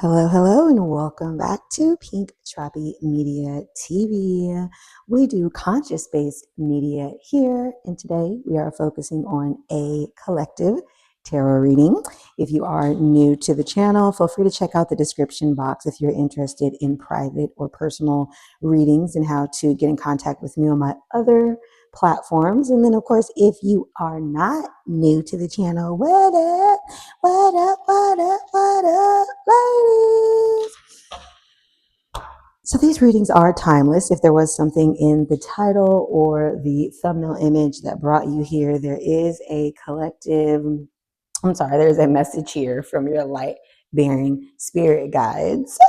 Hello, hello, and welcome back to Pink Tropi Media TV. We do conscious based media here, and today we are focusing on a collective tarot reading. If you are new to the channel, feel free to check out the description box if you're interested in private or personal readings and how to get in contact with me on my other platforms. And then, of course, if you are not new to the channel, what up? What up, what up, what up, ladies? So these readings are timeless. If there was something in the title or the thumbnail image that brought you here, there's a message here from your light bearing spirit guides.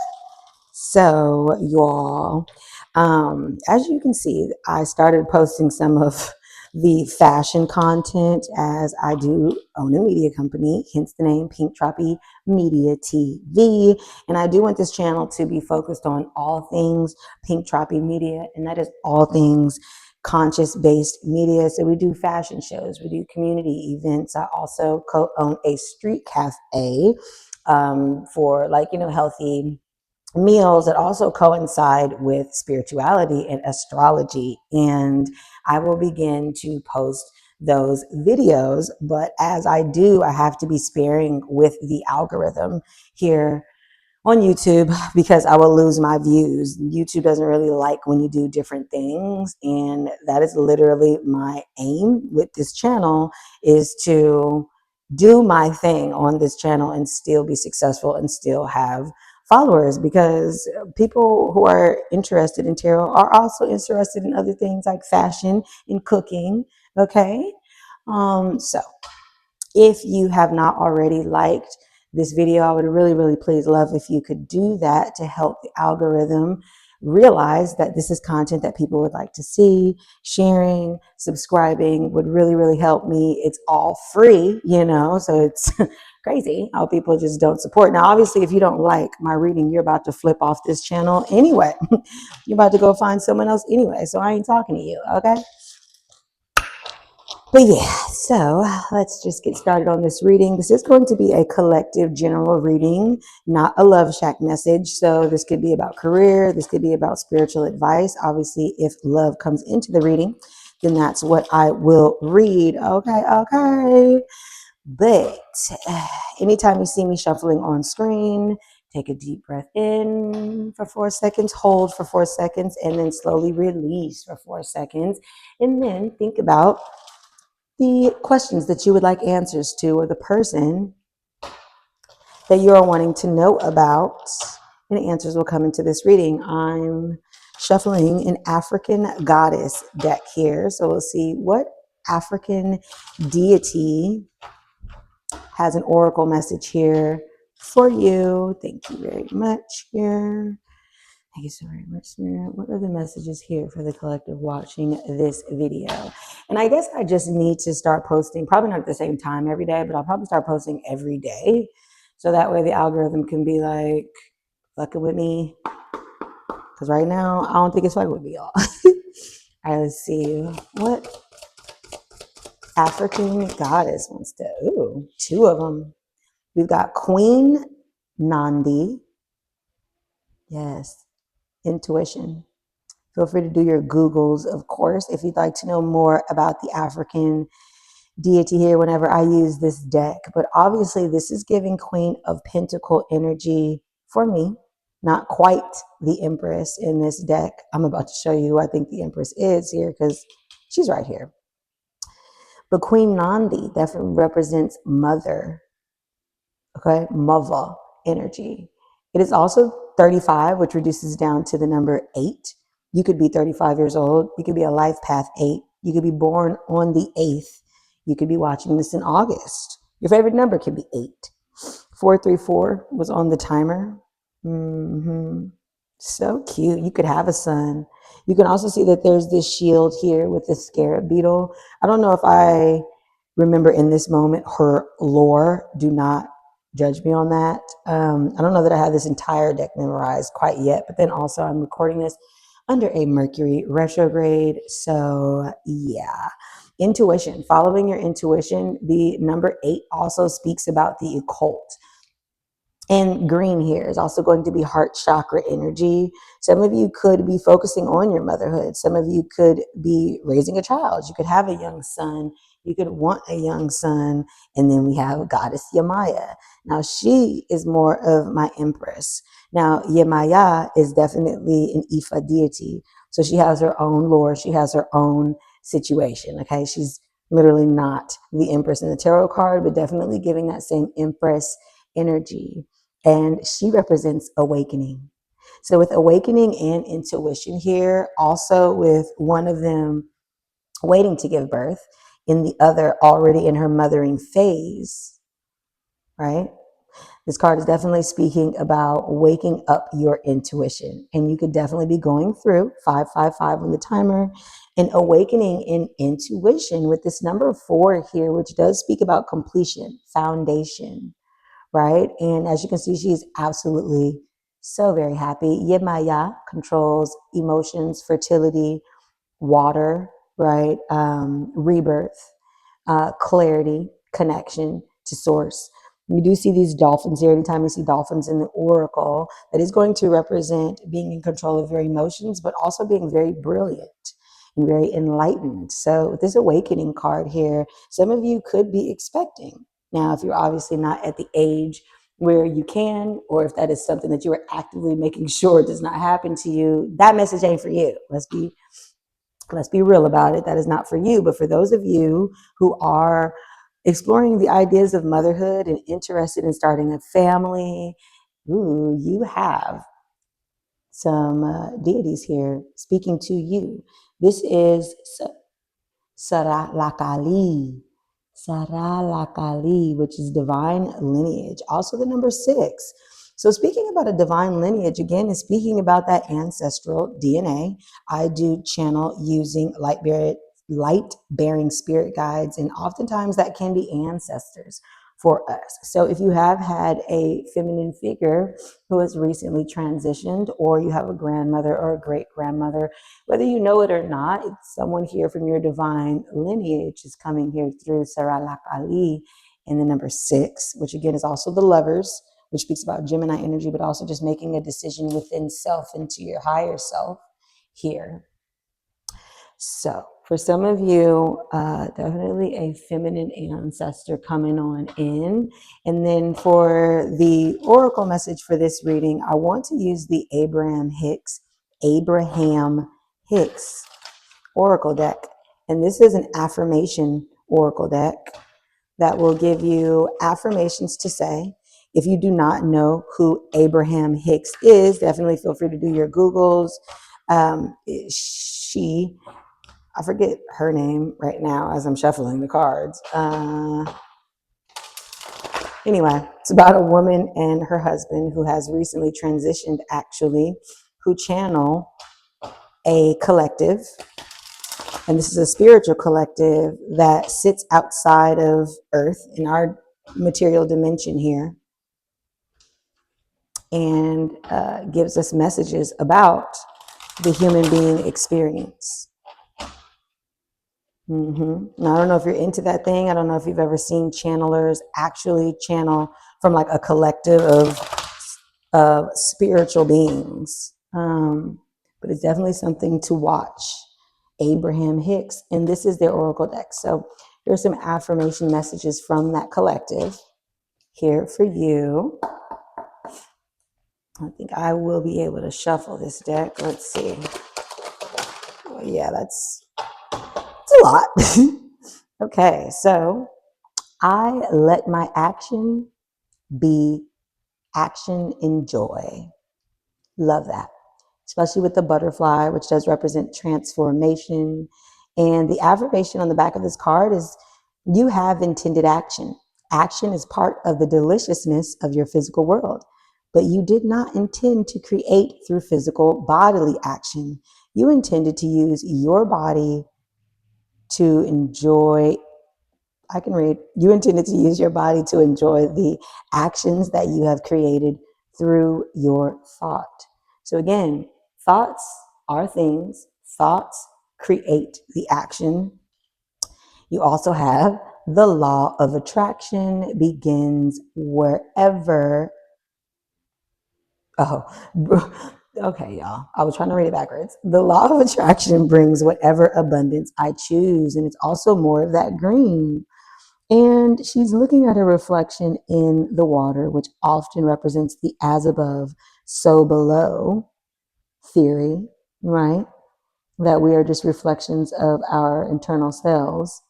So, y'all, as you can see, I started posting some of the fashion content as I do own a media company, hence the name Pink Tropi Media TV. And I do want this channel to be focused on all things Pink Tropi Media, and that is all things conscious-based media. So we do fashion shows, we do community events. I also co-own a street cafe for healthy meals that also coincide with spirituality and astrology. And I will begin to post those videos. But as I do, I have to be sparing with the algorithm here on YouTube because I will lose my views. YouTube doesn't really like when you do different things. And that is literally my aim with this channel, is to do my thing on this channel and still be successful and still have followers, because people who are interested in tarot are also interested in other things like fashion and cooking. Okay. So if you have not already liked this video, I would really please love if you could do that to help the algorithm realize that this is content that people would like to see. Sharing, subscribing would really help me. It's all free, so it's crazy how people just don't support. Now, obviously, if you don't like my reading, you're about to flip off this channel anyway. You're about to go find someone else anyway, so I ain't talking to you, okay? But yeah, so let's just get started on this reading. This is going to be a collective general reading, not a love shack message. So this could be about career. This could be about spiritual advice. Obviously, if love comes into the reading, then that's what I will read. Okay. But anytime you see me shuffling on screen, take a deep breath in for 4 seconds, hold for 4 seconds, and then slowly release for 4 seconds. And then think about the questions that you would like answers to, or the person that you're wanting to know about, and answers will come into this reading. I'm shuffling an African goddess deck here, so we'll see what African deity has an oracle message here for you. Thank you very much here. Thank you so very much, Spirit. What are the messages here for the collective watching this video? And I guess I just need to start posting, probably not at the same time every day, but I'll probably start posting every day. So that way the algorithm can be like, fucking with me. Because right now, I don't think it's fucking with me, y'all. All right, let's see. What African goddess wants to, two of them. We've got Queen Nandi. Yes, intuition. Feel free to do your Googles, of course, if you'd like to know more about the African deity here whenever I use this deck. But obviously, this is giving Queen of Pentacle energy for me, not quite the Empress in this deck. I'm about to show you who I think the Empress is here, because she's right here. But Queen Nandi definitely represents mother, okay? Mother energy. It is also 35, which reduces down to the number 8. You could be 35 years old. You could be a life path 8. You could be born on the 8th. You could be watching this in August. Your favorite number could be 8. 434 was on the timer. So cute. You could have a son. You can also see that there's this shield here with the scarab beetle. I don't know if I remember in this moment her lore. Do not judge me on that. I don't know that I have this entire deck memorized quite yet, but then also I'm recording this under a Mercury retrograde. So yeah, intuition, following your intuition. The number 8 also speaks about the occult. And green here is also going to be heart chakra energy. Some of you could be focusing on your motherhood. Some of you could be raising a child. You could have a young son. You could want a young son. And then we have goddess Yamaya. Now, she is more of my empress. Now, Yamaya is definitely an Ifa deity. So she has her own lore. She has her own situation. Okay. She's literally not the empress in the tarot card, but definitely giving that same empress energy, and she represents awakening. So with awakening and intuition here, also with one of them waiting to give birth, in the other already in her mothering phase, right? This card is definitely speaking about waking up your intuition. And you could definitely be going through 555 on the timer and awakening in intuition with this number 4 here, which does speak about completion, foundation, right? And as you can see, she's absolutely so very happy. Yemaya controls emotions, fertility, water, right? Rebirth, clarity, connection to source. You do see these dolphins here. Anytime you see dolphins in the oracle, that is going to represent being in control of your emotions, but also being very brilliant and very enlightened. So with this awakening card here, some of you could be expecting. Now, if you're obviously not at the age where you can, or if that is something that you are actively making sure does not happen to you, that message ain't for you. Let's be real about it. That is not for you. But for those of you who are exploring the ideas of motherhood and interested in starting a family, ooh, you have some deities here speaking to you. This is Saralakali. Saralakali, which is divine lineage. Also the number 6. So speaking about a divine lineage, again, is speaking about that ancestral DNA. I do channel using light-bearing spirit guides, and oftentimes that can be ancestors for us. So if you have had a feminine figure who has recently transitioned, or you have a grandmother or a great-grandmother, whether you know it or not, it's someone here from your divine lineage is coming here through Saralak Ali in the number 6, which again is also the lovers, which speaks about Gemini energy, but also just making a decision within self into your higher self here. So for some of you, definitely a feminine ancestor coming on in. And then for the oracle message for this reading, I want to use the Abraham Hicks oracle deck. And this is an affirmation oracle deck that will give you affirmations to say. If you do not know who Abraham Hicks is, definitely feel free to do your Googles. I forget her name right now as I'm shuffling the cards. Anyway, it's about a woman and her husband who has recently transitioned, actually, who channel a collective. And this is a spiritual collective that sits outside of Earth in our material dimension here, and gives us messages about the human being experience. Now, I don't know if you're into that thing. I don't know if you've ever seen channelers actually channel from like a collective of spiritual beings. But it's definitely something to watch. Abraham Hicks, and this is their oracle deck. So here's some affirmation messages from that collective here for you. I think I will be able to shuffle this deck. Let's see. Oh, yeah, that's a lot. Okay, so I let my action be action in joy. Love that. Especially with the butterfly, which does represent transformation. And the affirmation on the back of this card is you have intended action. Action is part of the deliciousness of your physical world, but you did not intend to create through physical bodily action. You intended to use your body to enjoy. I can read. You intended to use your body to enjoy the actions that you have created through your thought. So again, thoughts are things. Thoughts create the action. You also have the law of attraction begins wherever Oh, okay, y'all. I was trying to read it backwards. The law of attraction brings whatever abundance I choose, and it's also more of that green. And she's looking at her reflection in the water, which often represents the as above, so below theory, right? That we are just reflections of our internal selves.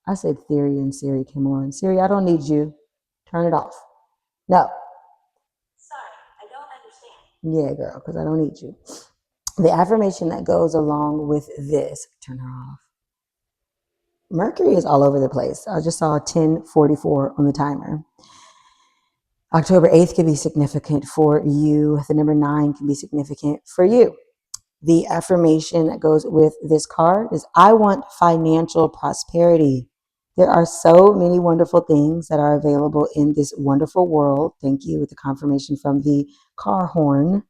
I said theory and Siri came on. Siri, I don't need you. Turn it off. No. Sorry, I don't understand. Yeah, girl, because I don't need you. The affirmation that goes along with this, turn her off. Mercury is all over the place. I just saw 10:44 on the timer. October 8th can be significant for you. The number 9 can be significant for you. The affirmation that goes with this card is I want financial prosperity. There are so many wonderful things that are available in this wonderful world. Thank you with the confirmation from the car horn.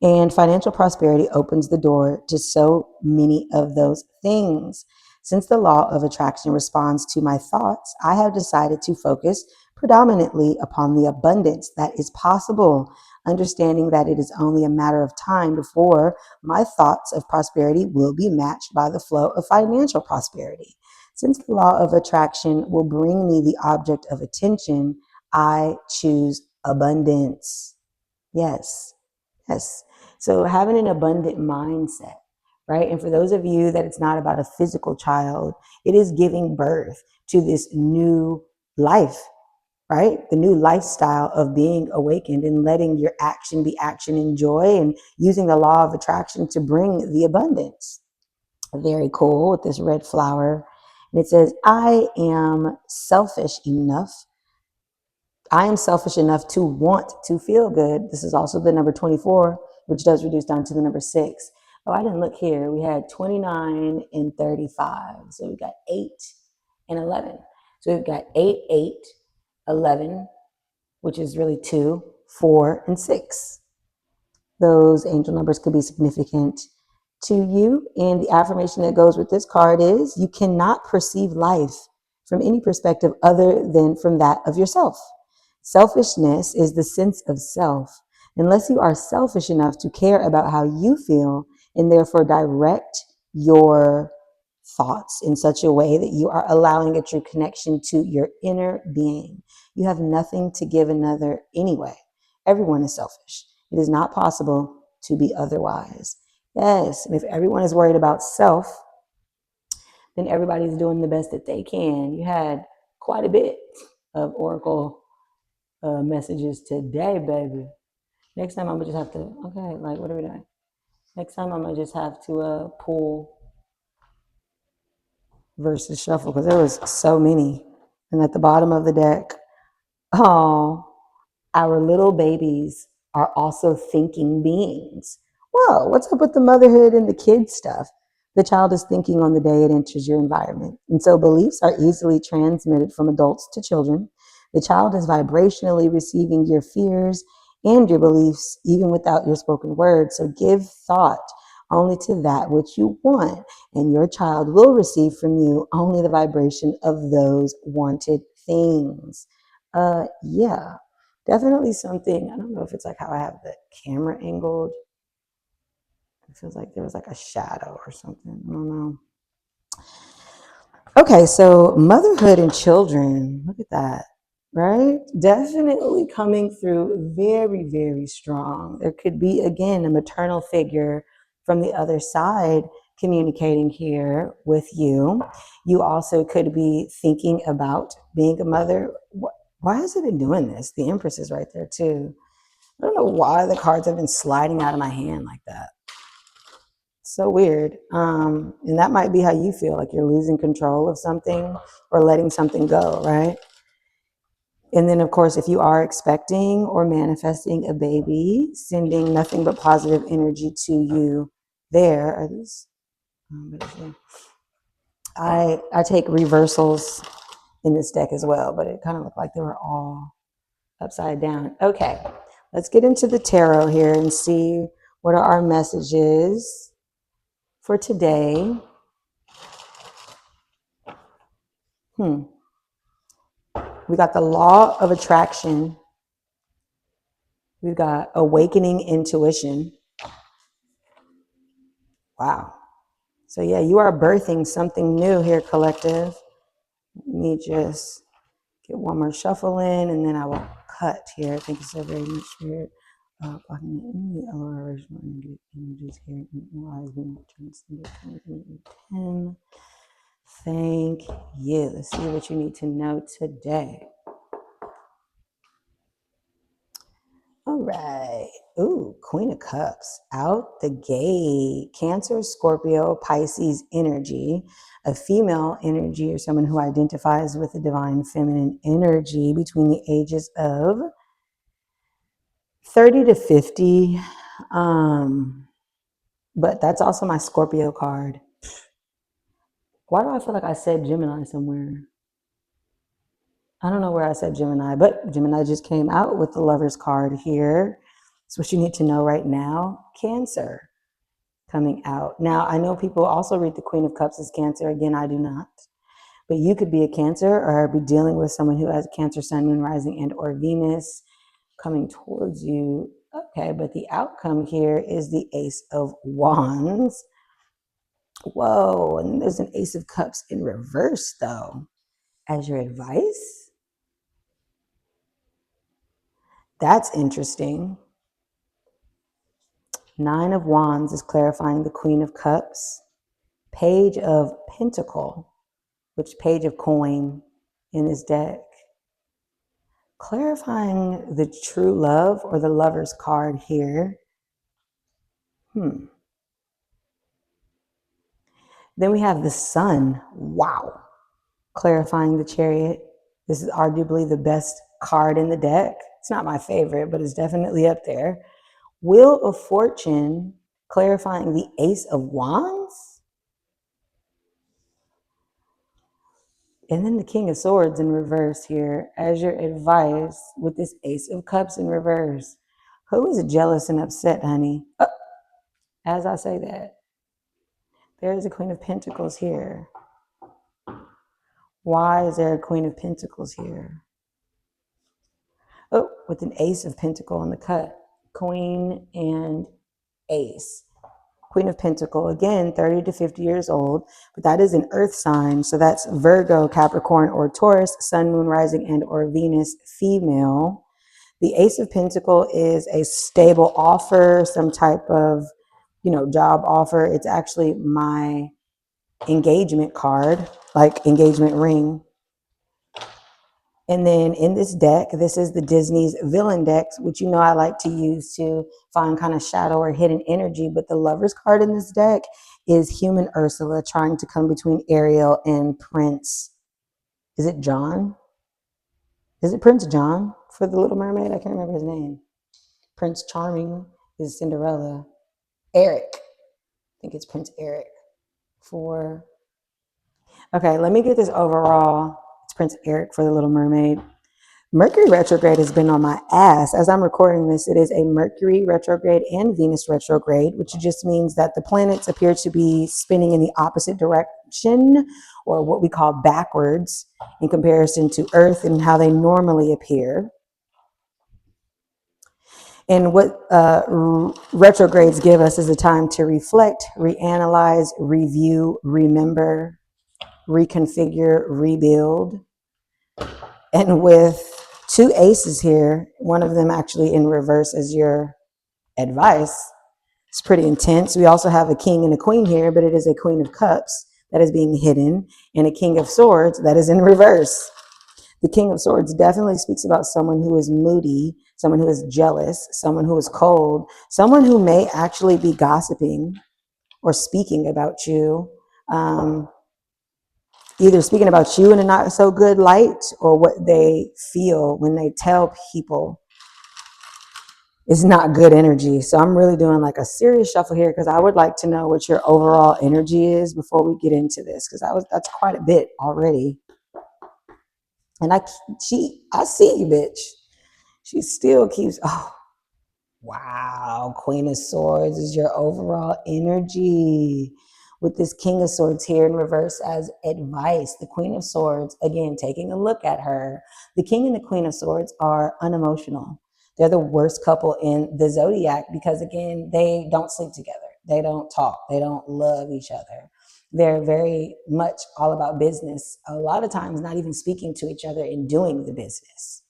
And financial prosperity opens the door to so many of those things. Since the law of attraction responds to my thoughts, I have decided to focus predominantly upon the abundance that is possible, understanding that it is only a matter of time before my thoughts of prosperity will be matched by the flow of financial prosperity. Since the law of attraction will bring me the object of attention, I choose abundance. Yes. Yes. So having an abundant mindset, right? And for those of you that it's not about a physical child, it is giving birth to this new life, right? The new lifestyle of being awakened and letting your action be action and joy and using the law of attraction to bring the abundance. Very cool with this red flower. And it says, I am selfish enough to want to feel good. This is also the number 24, which does reduce down to the number 6. Oh, I didn't look here. We had 29 and 35. So we got 8 and 11. So we've got 8, 8, 11, which is really 2, 4, and 6. Those angel numbers could be significant to you. And the affirmation that goes with this card is you cannot perceive life from any perspective other than from that of yourself. Selfishness is the sense of self. Unless you are selfish enough to care about how you feel and therefore direct your thoughts in such a way that you are allowing a true connection to your inner being, you have nothing to give another anyway. Everyone is selfish. It is not possible to be otherwise. Yes, and if everyone is worried about self, then everybody's doing the best that they can. You had quite a bit of Oracle messages today, baby. Next time I'm gonna just have to, okay, like what are we doing? Next time I'm gonna just have to pull versus shuffle because there was so many. And at the bottom of the deck, oh, our little babies are also thinking beings. Whoa, what's up with the motherhood and the kid stuff? The child is thinking on the day it enters your environment. And so beliefs are easily transmitted from adults to children. The child is vibrationally receiving your fears and your beliefs, even without your spoken word. So give thought only to that which you want, and your child will receive from you only the vibration of those wanted things. Yeah. Definitely something, I don't know if it's like how I have the camera angled. It feels like there was like a shadow or something. I don't know. Okay, so motherhood and children, look at that, right? Definitely coming through very, very strong. There could be, again, a maternal figure from the other side communicating here with you. You also could be thinking about being a mother. Why has it been doing this? The Empress is right there too. I don't know why the cards have been sliding out of my hand like that. So weird. And that might be how you feel, like you're losing control of something or letting something go, right? And then, of course, if you are expecting or manifesting a baby, sending nothing but positive energy to you there. Are these? I take reversals in this deck as well, but it kind of looked like they were all upside down. Okay, let's get into the tarot here and see what are our messages for today. We got the law of attraction We've got awakening intuition. Wow. So yeah, you are birthing something new here, collective. Let me just get one more shuffle in, and then I will cut here. Thank you so very much, Spirit. Blocking any original energies here. Analyzing, transcending, 10. Thank you. Let's see what you need to know today. All right. Ooh, Queen of Cups out the gate. Cancer, Scorpio, Pisces energy, a female energy, or someone who identifies with the divine feminine energy between the ages of 30 to 50. But that's also my Scorpio card. Why do I feel like I said Gemini somewhere? I don't know where I said Gemini, but Gemini just came out with the Lover's card here. That's what you need to know right now. Cancer coming out. Now, I know people also read the Queen of Cups as Cancer. Again, I do not. But you could be a Cancer or be dealing with someone who has Cancer, Sun, Moon, Rising, and or Venus coming towards you. Okay, but the outcome here is the Ace of Wands. Whoa, and there's an Ace of Cups in reverse, though. As your advice? That's interesting. Nine of Wands is clarifying the Queen of Cups. Page of Pentacle, which page of coin in this deck. Clarifying the true love or the Lover's card here. Then we have the Sun. Wow. Clarifying the Chariot. This is arguably the best card in the deck. It's not my favorite, but it's definitely up there. Wheel of Fortune, clarifying the Ace of Wands. And then the King of Swords in reverse here as your advice with this Ace of Cups in reverse. Who is jealous and upset, honey? Oh, as I say that, there's a Queen of Pentacles here. Why is there a Queen of Pentacles here? Oh, with an Ace of Pentacle in the cut. Queen and Ace. Queen of Pentacle, again, 30 to 50 years old, but that is an earth sign. So that's Virgo, Capricorn, or Taurus, Sun, Moon, Rising, and or Venus, female. The Ace of Pentacle is a stable offer, some type of, job offer. It's actually my engagement card, like engagement ring. And then in this deck, this is the Disney's villain decks, which I like to use to find kind of shadow or hidden energy. But the Lover's card in this deck is human Ursula trying to come between Ariel and Prince. Is it John? Is it Prince John for the Little Mermaid? I can't remember his name. Prince Charming is Cinderella. Eric. I think it's Prince Eric for... Okay, let me get this overall. It's Prince Eric for the Little Mermaid. Mercury retrograde has been on my ass. As I'm recording this, it is a Mercury retrograde and Venus retrograde, which just means that the planets appear to be spinning in the opposite direction, or what we call backwards, in comparison to Earth and how they normally appear. And what retrogrades give us is a time to reflect, reanalyze, review, remember, reconfigure, rebuild. And with two aces here, one of them actually in reverse as your advice, it's pretty intense. We also have a king and a queen here, but it is a Queen of Cups that is being hidden, and a King of Swords that is in reverse. The King of Swords definitely speaks about someone who is moody, someone who is jealous, someone who is cold, someone who may actually be gossiping or speaking about you. Either speaking about you in a not so good light, or what they feel when they tell people is not good energy. So I'm really doing like a serious shuffle here, because I would like to know what your overall energy is before we get into this, because that's quite a bit already. And I see you, bitch. She still keeps, wow, Queen of Swords is your overall energy. With this King of Swords here in reverse as advice. The Queen of Swords, again, taking a look at her. The King and the Queen of Swords are unemotional. They're the worst couple in the zodiac because, again, they don't sleep together. They don't talk. They don't love each other. They're very much all about business. A lot of times, not even speaking to each other and doing the business.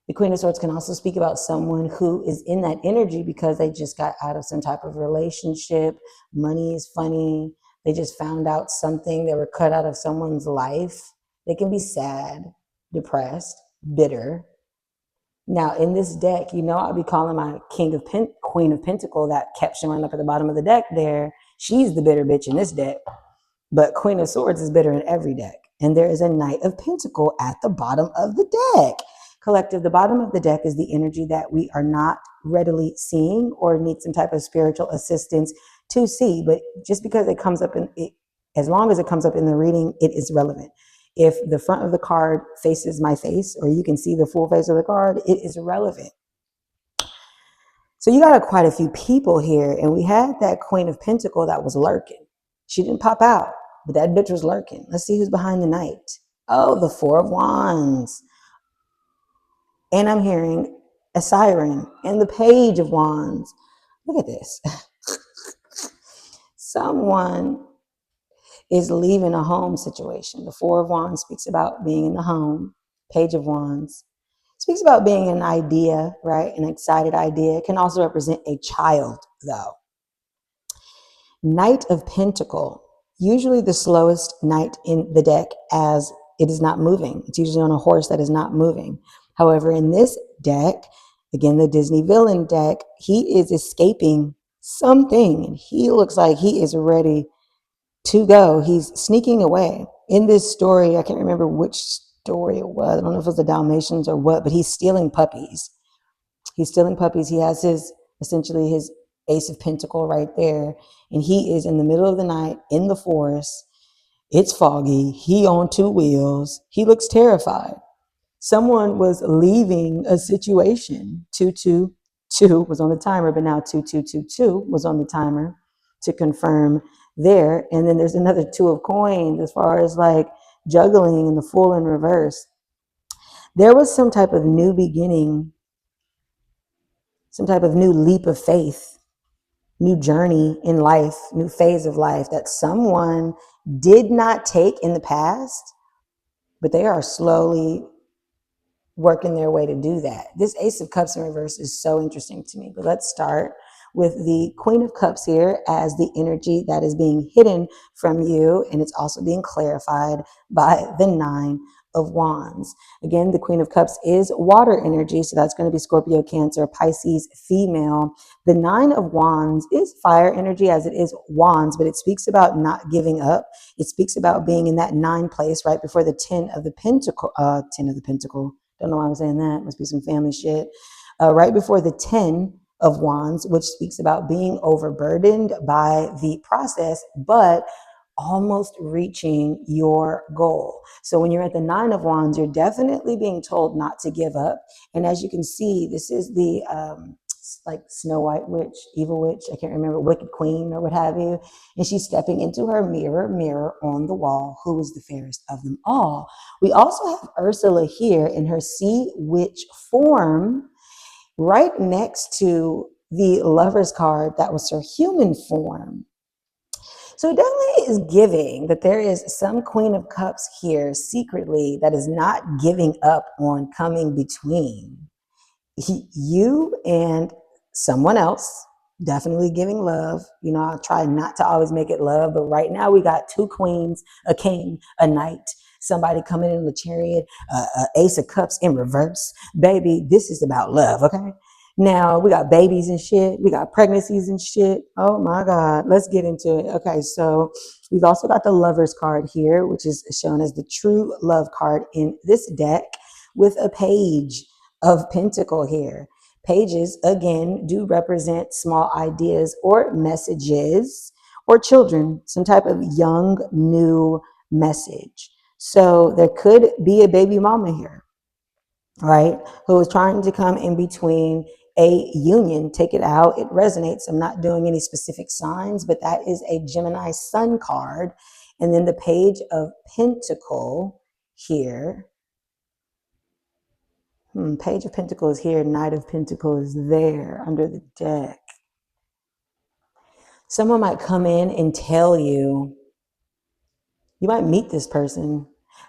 The Queen of Swords can also speak about someone who is in that energy because they just got out of some type of relationship. Money is funny. They just found out something. They were cut out of someone's life. They can be sad, depressed, bitter. Now, in this deck, I'll be calling my Queen of Pentacle that kept showing up at the bottom of the deck there. She's the bitter bitch in this deck. But Queen of Swords is bitter in every deck. And there is a Knight of Pentacle at the bottom of the deck. Collective, the bottom of the deck is the energy that we are not readily seeing or need some type of spiritual assistance to see. But just because it comes up as long as it comes up in the reading, it is relevant. If the front of the card faces my face, or you can see the full face of the card, it is relevant. So you got quite a few people here, and we had that Queen of Pentacle that was lurking. She didn't pop out, but that bitch was lurking. Let's see who's behind the Knight. Oh, the Four of Wands. And I'm hearing a siren and the Page of Wands. Look at this. Someone is leaving a home situation. The Four of Wands speaks about being in the home. Page of Wands speaks about being an idea, right? An excited idea. It can also represent a child, though. Knight of Pentacle, usually the slowest knight in the deck as it is not moving. It's usually on a horse that is not moving. However, in this deck, again, the Disney villain deck, he is escaping something, and he looks like he is ready to go. He's sneaking away. In this story, I can't remember which story it was. I don't know if it was the Dalmatians or what, but he's stealing puppies. He's stealing puppies. He has essentially his Ace of Pentacle right there, and he is in the middle of the night in the forest. It's foggy. He on two wheels. He looks terrified. Someone was leaving a situation. 222 was on the timer, but now 2222 was on the timer to confirm there. And then there's another Two of Coins as far as like juggling and the Fool in reverse. There was some type of new beginning, some type of new leap of faith, new journey in life, new phase of life that someone did not take in the past, but they are slowly working their way to do that. This Ace of Cups in reverse is so interesting to me. But let's start with the Queen of Cups here as the energy that is being hidden from you, and it's also being clarified by the Nine of Wands. Again, the Queen of Cups is water energy, so that's going to be Scorpio, Cancer, Pisces, female. The Nine of Wands is fire energy as it is wands, but it speaks about not giving up. It speaks about being in that 9 place right before the Ten of the Pentacle. Don't know why I'm saying that. Must be some family shit. Right before the 10 of Wands, which speaks about being overburdened by the process, but almost reaching your goal. So when you're at the 9 of Wands, you're definitely being told not to give up. And as you can see, this is the like Snow White witch, evil witch, I can't remember, Wicked Queen or what have you. And she's stepping into her mirror on the wall, who is the fairest of them all. We also have Ursula here in her sea witch form, right next to the Lover's card that was her human form. So it definitely is giving that there is some Queen of Cups here secretly that is not giving up on coming between you and someone else, definitely giving love. I'll try not to always make it love, but right now we got 2 queens, a king, a knight, somebody coming in the chariot, Ace of Cups in reverse. Baby, this is about love, okay? Now we got babies and shit. We got pregnancies and shit. Oh my God, let's get into it. Okay, so we've also got the Lover's card here, which is shown as the true love card in this deck with a Page of Pentacle here. Pages, again, do represent small ideas or messages or children, some type of young, new message. So there could be a baby mama here, right, who is trying to come in between a union. Take it out. It resonates. I'm not doing any specific signs, but that is a Gemini Sun card. And then the Page of Pentacle here. Page of Pentacles here, Knight of Pentacles there under the deck. Someone might come in and tell you, you might meet this person.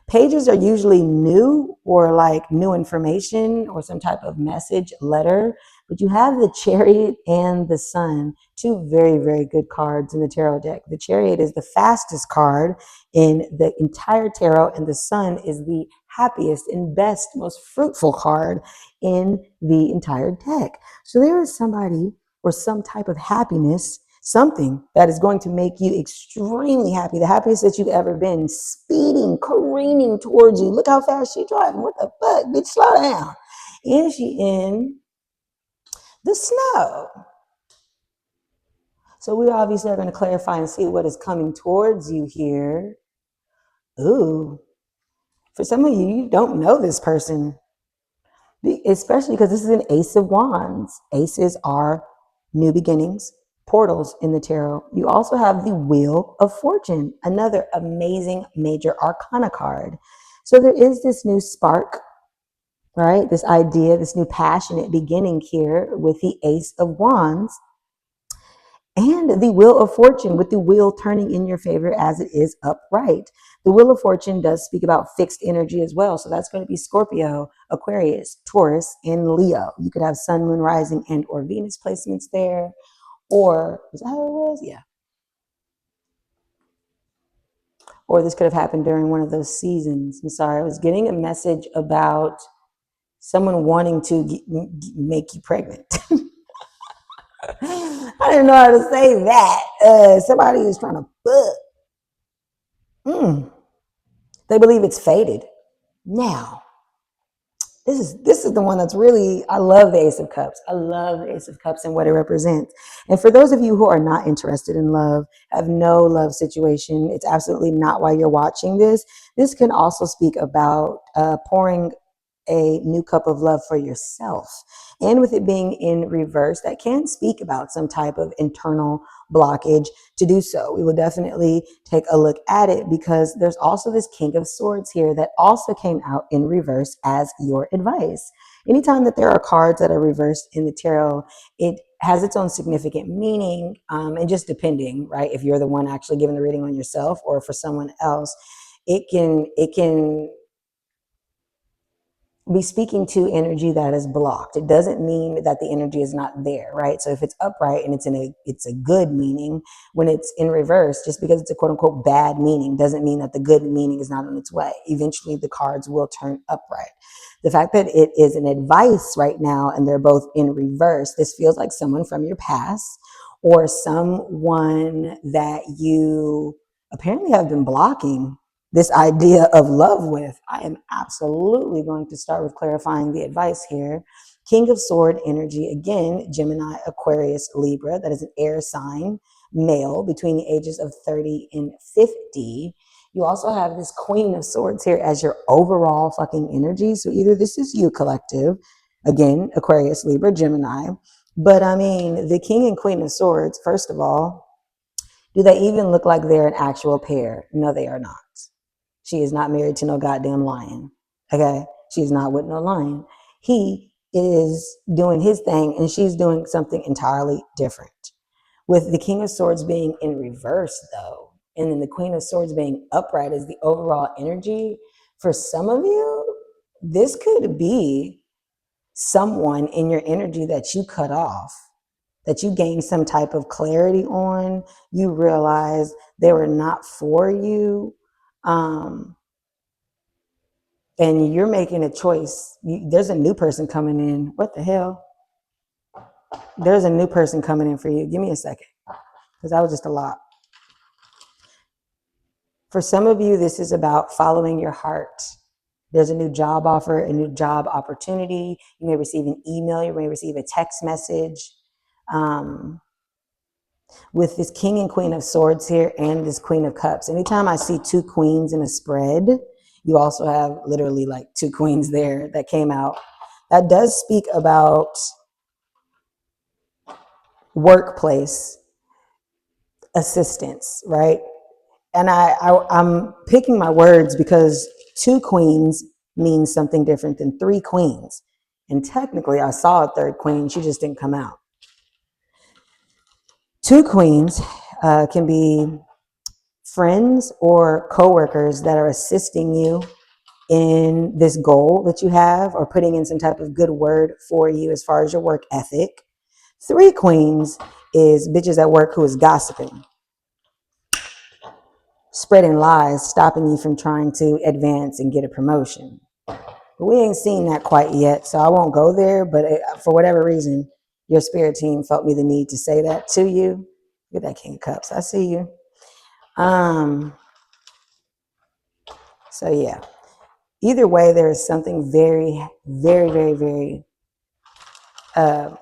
Pages are usually new or like new information or some type of message, letter, but you have the Chariot and the Sun, two very, very good cards in the tarot deck. The Chariot is the fastest card in the entire tarot, and the Sun is the happiest and best, most fruitful card in the entire deck. So there is somebody or some type of happiness, something that is going to make you extremely happy, the happiest that you've ever been, speeding, careening towards you. Look how fast she's driving. What the fuck? Bitch, slow down. And she in the snow. So we obviously are going to clarify and see what is coming towards you here. Ooh. For some of you, you don't know this person, especially because this is an Ace of Wands. Aces are new beginnings, portals in the tarot. You also have the Wheel of Fortune, another amazing major arcana card. So there is this new spark, right? This idea, this new passionate beginning here with the Ace of Wands and the Wheel of Fortune, with the wheel turning in your favor as it is upright. The Wheel of Fortune does speak about fixed energy as well. So that's going to be Scorpio, Aquarius, Taurus, and Leo. You could have Sun, Moon, Rising, and or Venus placements there. Or, is that how it was? Yeah. Or this could have happened during one of those seasons. I'm sorry, I was getting a message about someone wanting to make you pregnant. I didn't know how to say that. Somebody is trying to fuck. They believe it's fated. Now, this is the one that's really, I love the Ace of Cups. I love the Ace of Cups and what it represents. And for those of you who are not interested in love, have no love situation, it's absolutely not why you're watching this. This can also speak about pouring a new cup of love for yourself. And with it being in reverse, that can speak about some type of internal blockage to do so. We will definitely take a look at it because there's also this King of Swords here that also came out in reverse as your advice. Anytime that there are cards that are reversed in the tarot, it has its own significant meaning, and just depending, right, if you're the one actually giving the reading on yourself or for someone else, it can be speaking to energy that is blocked. It doesn't mean that the energy is not there, right? So if it's upright and it's a good meaning, when it's in reverse, just because it's a quote unquote bad meaning doesn't mean that the good meaning is not on its way. Eventually the cards will turn upright. The fact that it is an advice right now and they're both in reverse, this feels like someone from your past or someone that you apparently have been blocking this idea of love with. I am absolutely going to start with clarifying the advice here. King of Sword energy, again, Gemini, Aquarius, Libra. That is an air sign, male between the ages of 30 and 50. You also have this Queen of Swords here as your overall fucking energy. So either this is you collective, again, Aquarius, Libra, Gemini. But I mean, the King and Queen of Swords, first of all, do they even look like they're an actual pair? No, they are not. She is not married to no goddamn lion. Okay? She's not with no lion. He is doing his thing and she's doing something entirely different. With the King of Swords being in reverse, though, and then the Queen of Swords being upright as the overall energy, for some of you, this could be someone in your energy that you cut off, that you gained some type of clarity on. You realize they were not for you. And you're making a choice. There's a new person coming in. What the hell? There's a new person coming in for you. Give me a second, because that was just a lot. For some of you, this is about following your heart. There's a new job offer, a new job opportunity. You may receive an email. You may receive a text message. With this King and Queen of Swords here and this Queen of Cups, anytime I see two queens in a spread, you also have literally like two queens there that came out. That does speak about workplace assistance, right? And I'm picking my words because two queens means something different than three queens. And technically, I saw a third queen. She just didn't come out. Two queens can be friends or coworkers that are assisting you in this goal that you have or putting in some type of good word for you as far as your work ethic. Three queens is bitches at work who is gossiping, spreading lies, stopping you from trying to advance and get a promotion. But we ain't seen that quite yet, so I won't go there. But for whatever reason, your spirit team felt me the need to say that to you. Look at that King of Cups. I see you. So yeah. Either way, there is something very, very, very, very,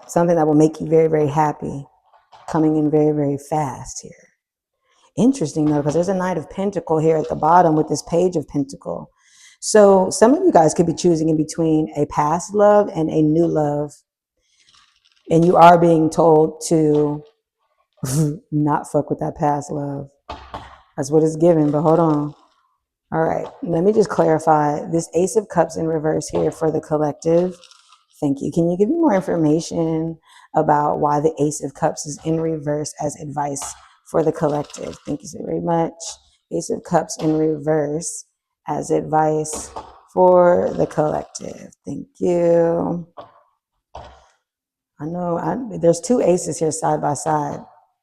something that will make you very, very happy coming in very, very fast here. Interesting though, because there's a Knight of Pentacle here at the bottom with this Page of Pentacle. So some of you guys could be choosing in between a past love and a new love. And you are being told to not fuck with that past love. That's what it's given, but hold on. All right, let me just clarify. This Ace of Cups in reverse here for the collective. Thank you. Can you give me more information about why the Ace of Cups is in reverse as advice for the collective? Thank you so very much. Ace of Cups in reverse as advice for the collective. Thank you. I know there's two aces here side by side.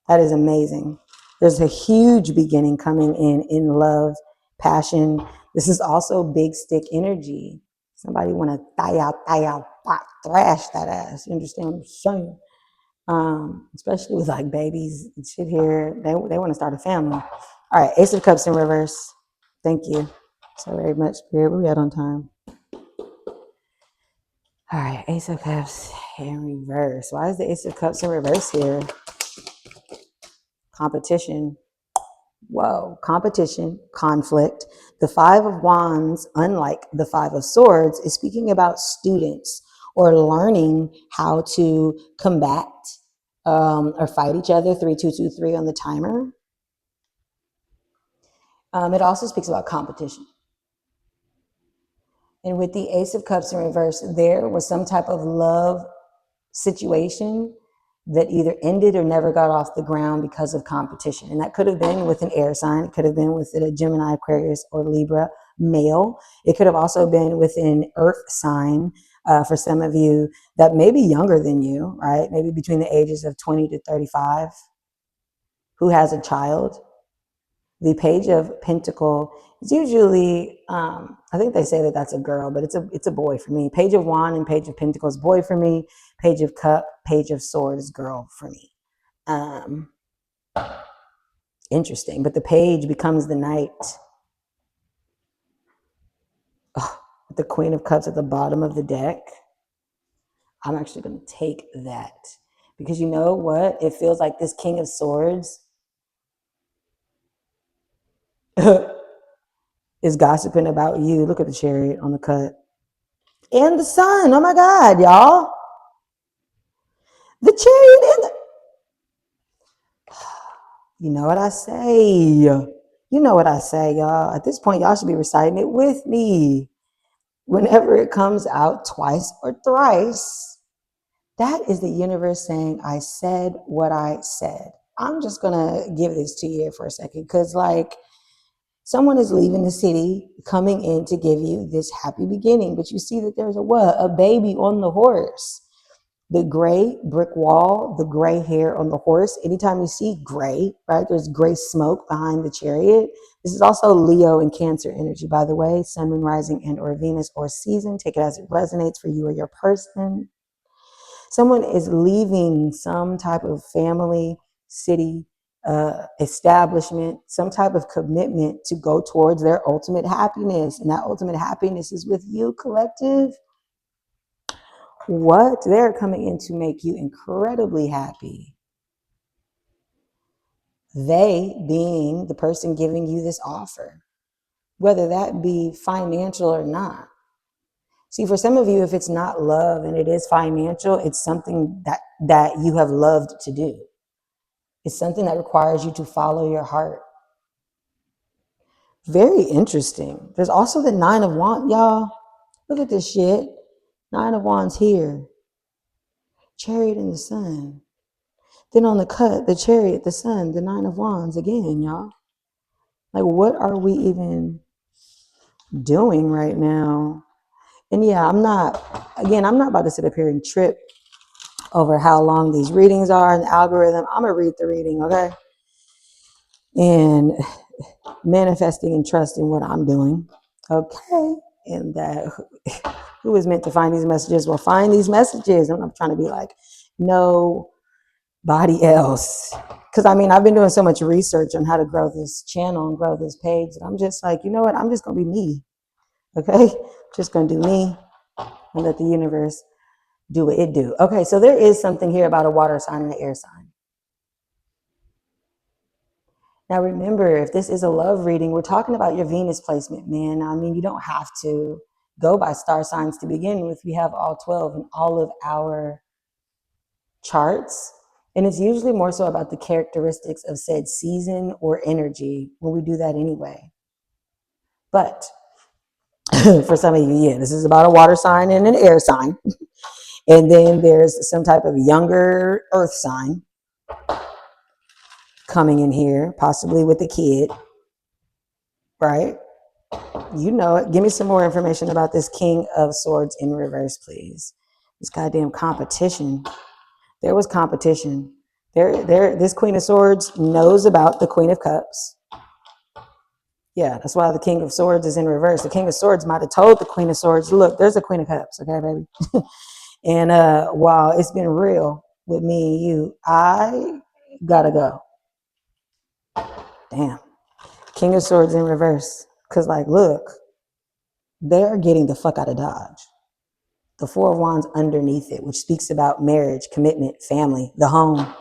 That is amazing. There's a huge beginning coming in love, passion. This is also big stick energy. Somebody want to thrash that ass. You understand what I'm saying? Especially with like babies and shit here. They want to start a family. All right, Ace of Cups in reverse. Thank you so very much, Spirit. Where we at on time? All right, Ace of Cups in reverse. Why is the Ace of Cups in reverse here? Competition. Whoa, competition, conflict. The Five of Wands, unlike the Five of Swords, is speaking about students or learning how to combat or fight each other. 3-2-2-3 on the timer. It also speaks about competition. And with the Ace of Cups in reverse, there was some type of love situation that either ended or never got off the ground because of competition. And that could have been with an air sign. It could have been with a Gemini, Aquarius, or Libra male. It could have also been with an earth sign for some of you that may be younger than you, right? Maybe between the ages of 20 to 35, who has a child. The Page of Pentacle is usually, I think they say that that's a girl, but it's a boy for me. Page of Wand and Page of Pentacles, boy for me. Page of Cup, Page of Swords, girl for me. Interesting, but the page becomes the knight. Oh, the Queen of Cups at the bottom of the deck. I'm actually going to take that because you know what? It feels like this King of Swords is gossiping about you. Look at the Chariot on the cut. And the Sun. Oh my God, y'all. The Chariot and the... You know what I say. You know what I say, y'all. At this point, y'all should be reciting it with me. Whenever it comes out twice or thrice, that is the universe saying, I said what I said. I'm just going to give this to you for a second because, like, someone is leaving the city, coming in to give you this happy beginning, but you see that there's a baby on the horse. The gray brick wall, the gray hair on the horse. Anytime you see gray, right, there's gray smoke behind the Chariot. This is also Leo and Cancer energy, by the way, Sun, Moon, Rising, and or Venus or season. Take it as it resonates for you or your person. Someone is leaving some type of family, city, establishment, some type of commitment to go towards their ultimate happiness. And that ultimate happiness is with you, collective. What? They're coming in to make you incredibly happy. They being the person giving you this offer, whether that be financial or not. See, for some of you, if it's not love and it is financial, it's something that you have loved to do. It's something that requires you to follow your heart. Very interesting. There's also the Nine of Wands, y'all. Look at this shit. Nine of Wands here. Chariot in the sun. Then on the cut, the Chariot, the sun, the Nine of Wands again, y'all. Like, what are we even doing right now? And yeah, I'm not about to sit up here and trip over how long these readings are and the algorithm. I'm going to read the reading, okay? And manifesting and trusting what I'm doing, okay? And that who is meant to find these messages will find these messages. I'm not trying to be like nobody else. Because I mean, I've been doing so much research on how to grow this channel and grow this page. And I'm just like, you know what? I'm just going to be me, okay? Just going to do me and let the universe do what it do. Okay, so there is something here about a water sign and an air sign. Now remember, if this is a love reading, we're talking about your Venus placement, man. I mean, you don't have to go by star signs to begin with. We have all 12 in all of our charts. And it's usually more so about the characteristics of said season or energy when we do that anyway. But for some of you, yeah, this is about a water sign and an air sign. And then there's some type of younger earth sign coming in here, possibly with a kid, right? You know it. Give me some more information about this King of Swords in reverse, please. This goddamn competition. There was competition. This Queen of Swords knows about the Queen of Cups. Yeah, that's why the King of Swords is in reverse. The King of Swords might have told the Queen of Swords, look, there's a Queen of Cups, okay, baby? And while it's been real with me and you, I gotta go. Damn. King of Swords in reverse. Because, like, look, they're getting the fuck out of Dodge. The Four of Wands underneath it, which speaks about marriage, commitment, family, the home.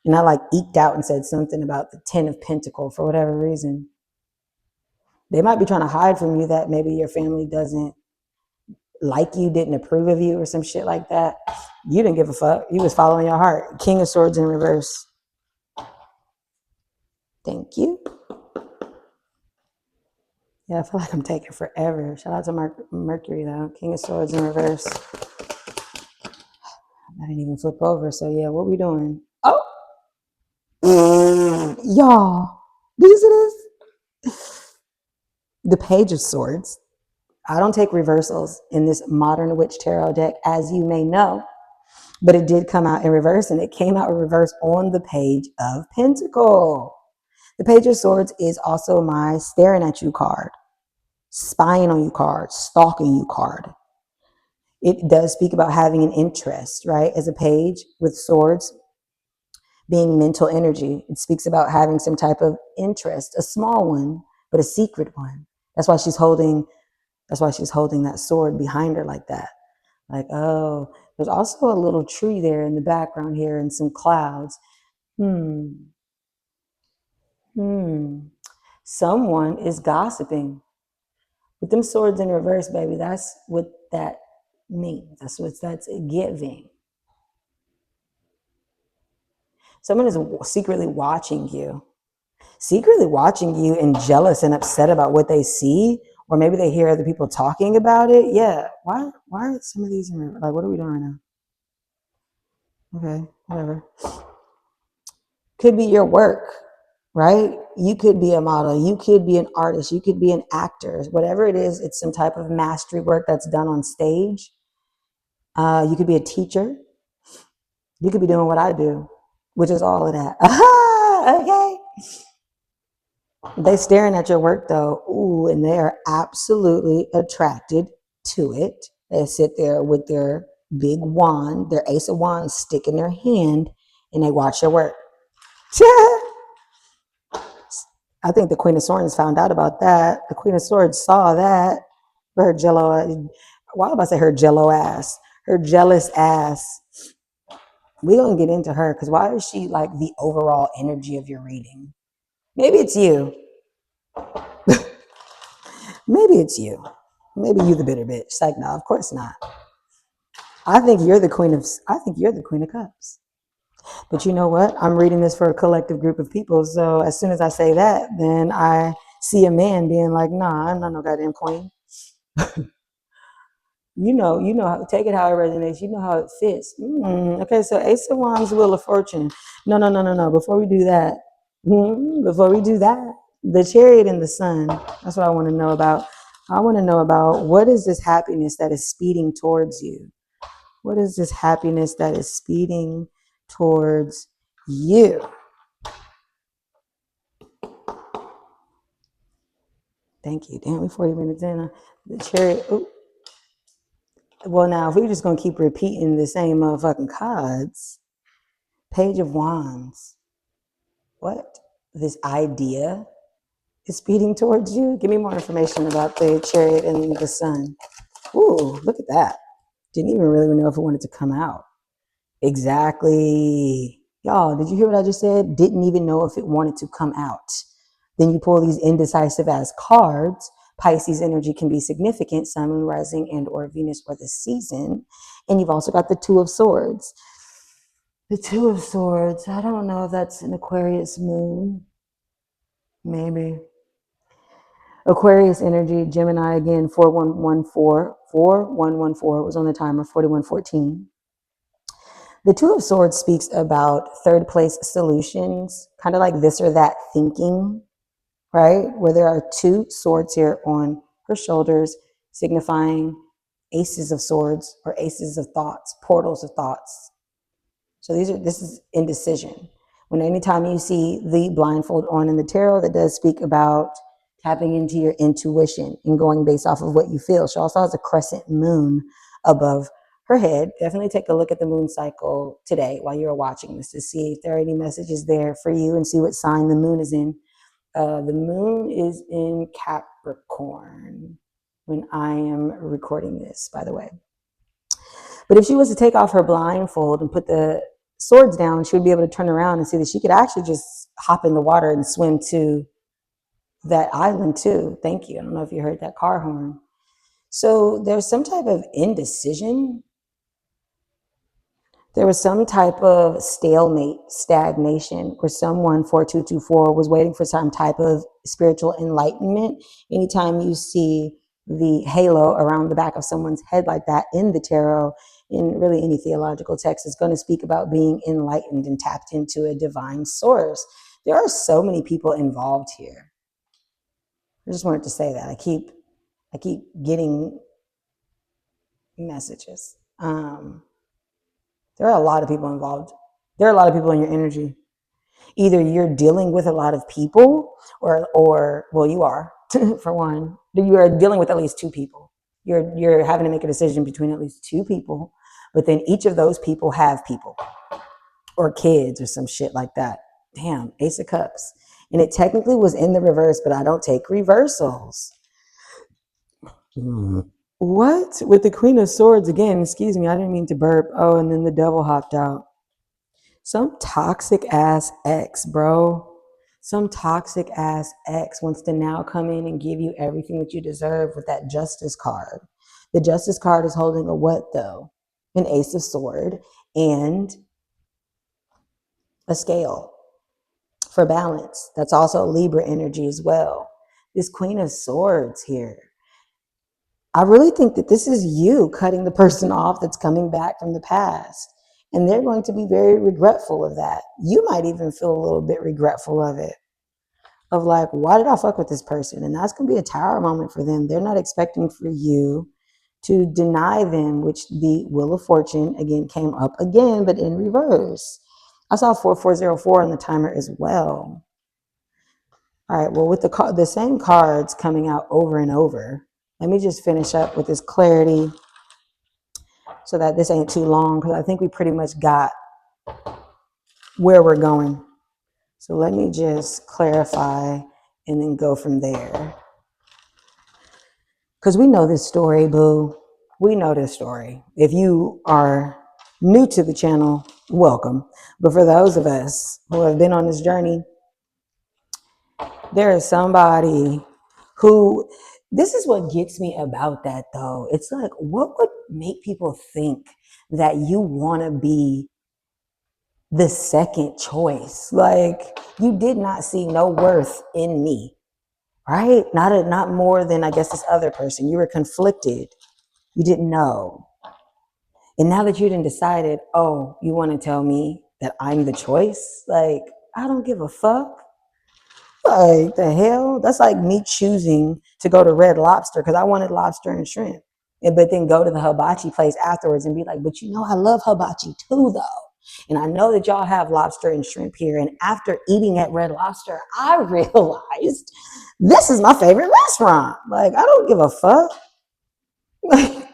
And I like eked out and said something about the 10 of Pentacles for whatever reason. They might be trying to hide from you that maybe your family doesn't like you, didn't approve of you or some shit like that. You didn't give a fuck. You was following your heart. King of Swords in reverse. Thank you. Yeah, I feel like I'm taking forever. Shout out to Mercury, though. King of Swords in reverse. I didn't even flip over. So, yeah, what we doing? Oh! Y'all, did you see this? The Page of Swords. I don't take reversals in this modern witch tarot deck, as you may know, but it did come out in reverse, and it came out in reverse on the Page of Pentacles. The Page of Swords is also my staring at you card, spying on you card, stalking you card. It does speak about having an interest, right? As a page with swords being mental energy, it speaks about having some type of interest, a small one, but a secret one. That's why she's holding that sword behind her like that. Like, oh, there's also a little tree there in the background here and some clouds. Someone is gossiping. With them swords in reverse, baby, that's what that means. That's giving. Someone is secretly watching you and jealous and upset about what they see, or maybe they hear other people talking about it. Yeah. Why are some of these like, what are we doing right now? Okay, whatever. Could be your work, right? You could be a model, you could be an artist, you could be an actor, whatever it is, it's some type of mastery work that's done on stage. You could be a teacher. You could be doing what I do, which is all of that. Okay. They staring at your work though. Ooh, and they are absolutely attracted to it. They sit there with their big wand, their ace of wands stick in their hand, and they watch your work. I think the Queen of Swords found out about that. The Queen of Swords saw that. Her jello, why would I say her jello ass? Her jealous ass. We don't get into her because why is she like the overall energy of your reading? Maybe it's you. Maybe it's you. Maybe you the bitter bitch. It's like, no, of course not. I think you're the Queen of Cups. But you know what? I'm reading this for a collective group of people. So as soon as I say that, then I see a man being like, nah, I'm not no goddamn queen. Take it how it resonates. You know how it fits. Okay, so Ace of Wands, Wheel of Fortune. No, no, no, no, no. Before we do that, the Chariot and the Sun. That's what I want to know about. I want to know about what is this happiness that is speeding towards you? What is this happiness that is speeding towards you? Thank you. Damn, we're 40 minutes in. The Chariot. Ooh. Well, now, if we're just going to keep repeating the same motherfucking cards, Page of Wands. What? This idea is speeding towards you? Give me more information about the Chariot and the Sun. Ooh, look at that. Didn't even really know if it wanted to come out. Exactly. Y'all, did you hear what I just said? Didn't even know if it wanted to come out. Then you pull these indecisive ass cards. Pisces energy can be significant, Sun, Moon, Rising, and or Venus or the season. And you've also got the Two of Swords. The Two of Swords. I don't know if that's an Aquarius moon. Maybe. Aquarius energy, Gemini again, 4114. 4114 was on the timer, 4114. The Two of Swords speaks about third place solutions, kind of like this or that thinking, right? Where there are two swords here on her shoulders, signifying aces of swords or aces of thoughts, portals of thoughts. So this is indecision. When anytime you see the blindfold on in the tarot, that does speak about tapping into your intuition and going based off of what you feel. She also has a crescent moon above her head. Definitely take a look at the moon cycle today while you're watching this to see if there are any messages there for you and see what sign the moon is in. The moon is in Capricorn when I am recording this, by the way. But if she was to take off her blindfold and put the swords down, she would be able to turn around and see that she could actually just hop in the water and swim to that island too. Thank you. I don't know if you heard that car horn. So there's some type of indecision. There was some type of stalemate, stagnation, where someone, 4224, was waiting for some type of spiritual enlightenment. Anytime you see the halo around the back of someone's head like that in the tarot, in really any theological text, is going to speak about being enlightened and tapped into a divine source. There are so many people involved here. I just wanted to say that. I keep getting messages. There are a lot of people involved. There are a lot of people in your energy. Either you're dealing with a lot of people or well, you are, for one. You are dealing with at least two people. You're having to make a decision between at least two people, but then each of those people have people or kids or some shit like that. Damn, Ace of Cups. And it technically was in the reverse, but I don't take reversals. What? With the Queen of Swords again, excuse me, I didn't mean to burp. Oh, and then the devil hopped out. Some toxic ass ex, bro. Some toxic ass ex wants to now come in and give you everything that you deserve with that Justice card. The Justice card is holding a what though? An Ace of Sword and a scale for balance. That's also Libra energy as well. This Queen of Swords here. I really think that this is you cutting the person off that's coming back from the past. And they're going to be very regretful of that. You might even feel a little bit regretful of it. Of like, why did I fuck with this person? And that's going to be a tower moment for them. They're not expecting for you to deny them, which the Wheel of Fortune, again, came up again, but in reverse. I saw 4404 on the timer as well. All right, well, with the same cards coming out over and over, let me just finish up with this clarity so that this ain't too long, because I think we pretty much got where we're going. So let me just clarify and then go from there. Because we know this story, boo. We know this story. If you are new to the channel, welcome. But for those of us who have been on this journey, there is somebody who, this is what gets me about that though. It's like, what would make people think that you want to be the second choice? Like, you did not see no worth in me, right? Not more than, I guess, this other person. You were conflicted. You didn't know. And now that you didn't decided, oh, you want to tell me that I'm the choice? Like, I don't give a fuck. Like, the hell? That's like me choosing to go to Red Lobster because I wanted lobster and shrimp. But then go to the hibachi place afterwards and be like, but you know, I love hibachi too, though. And I know that y'all have lobster and shrimp here. And after eating at Red Lobster, I realized this is my favorite restaurant. Like, I don't give a fuck. Like,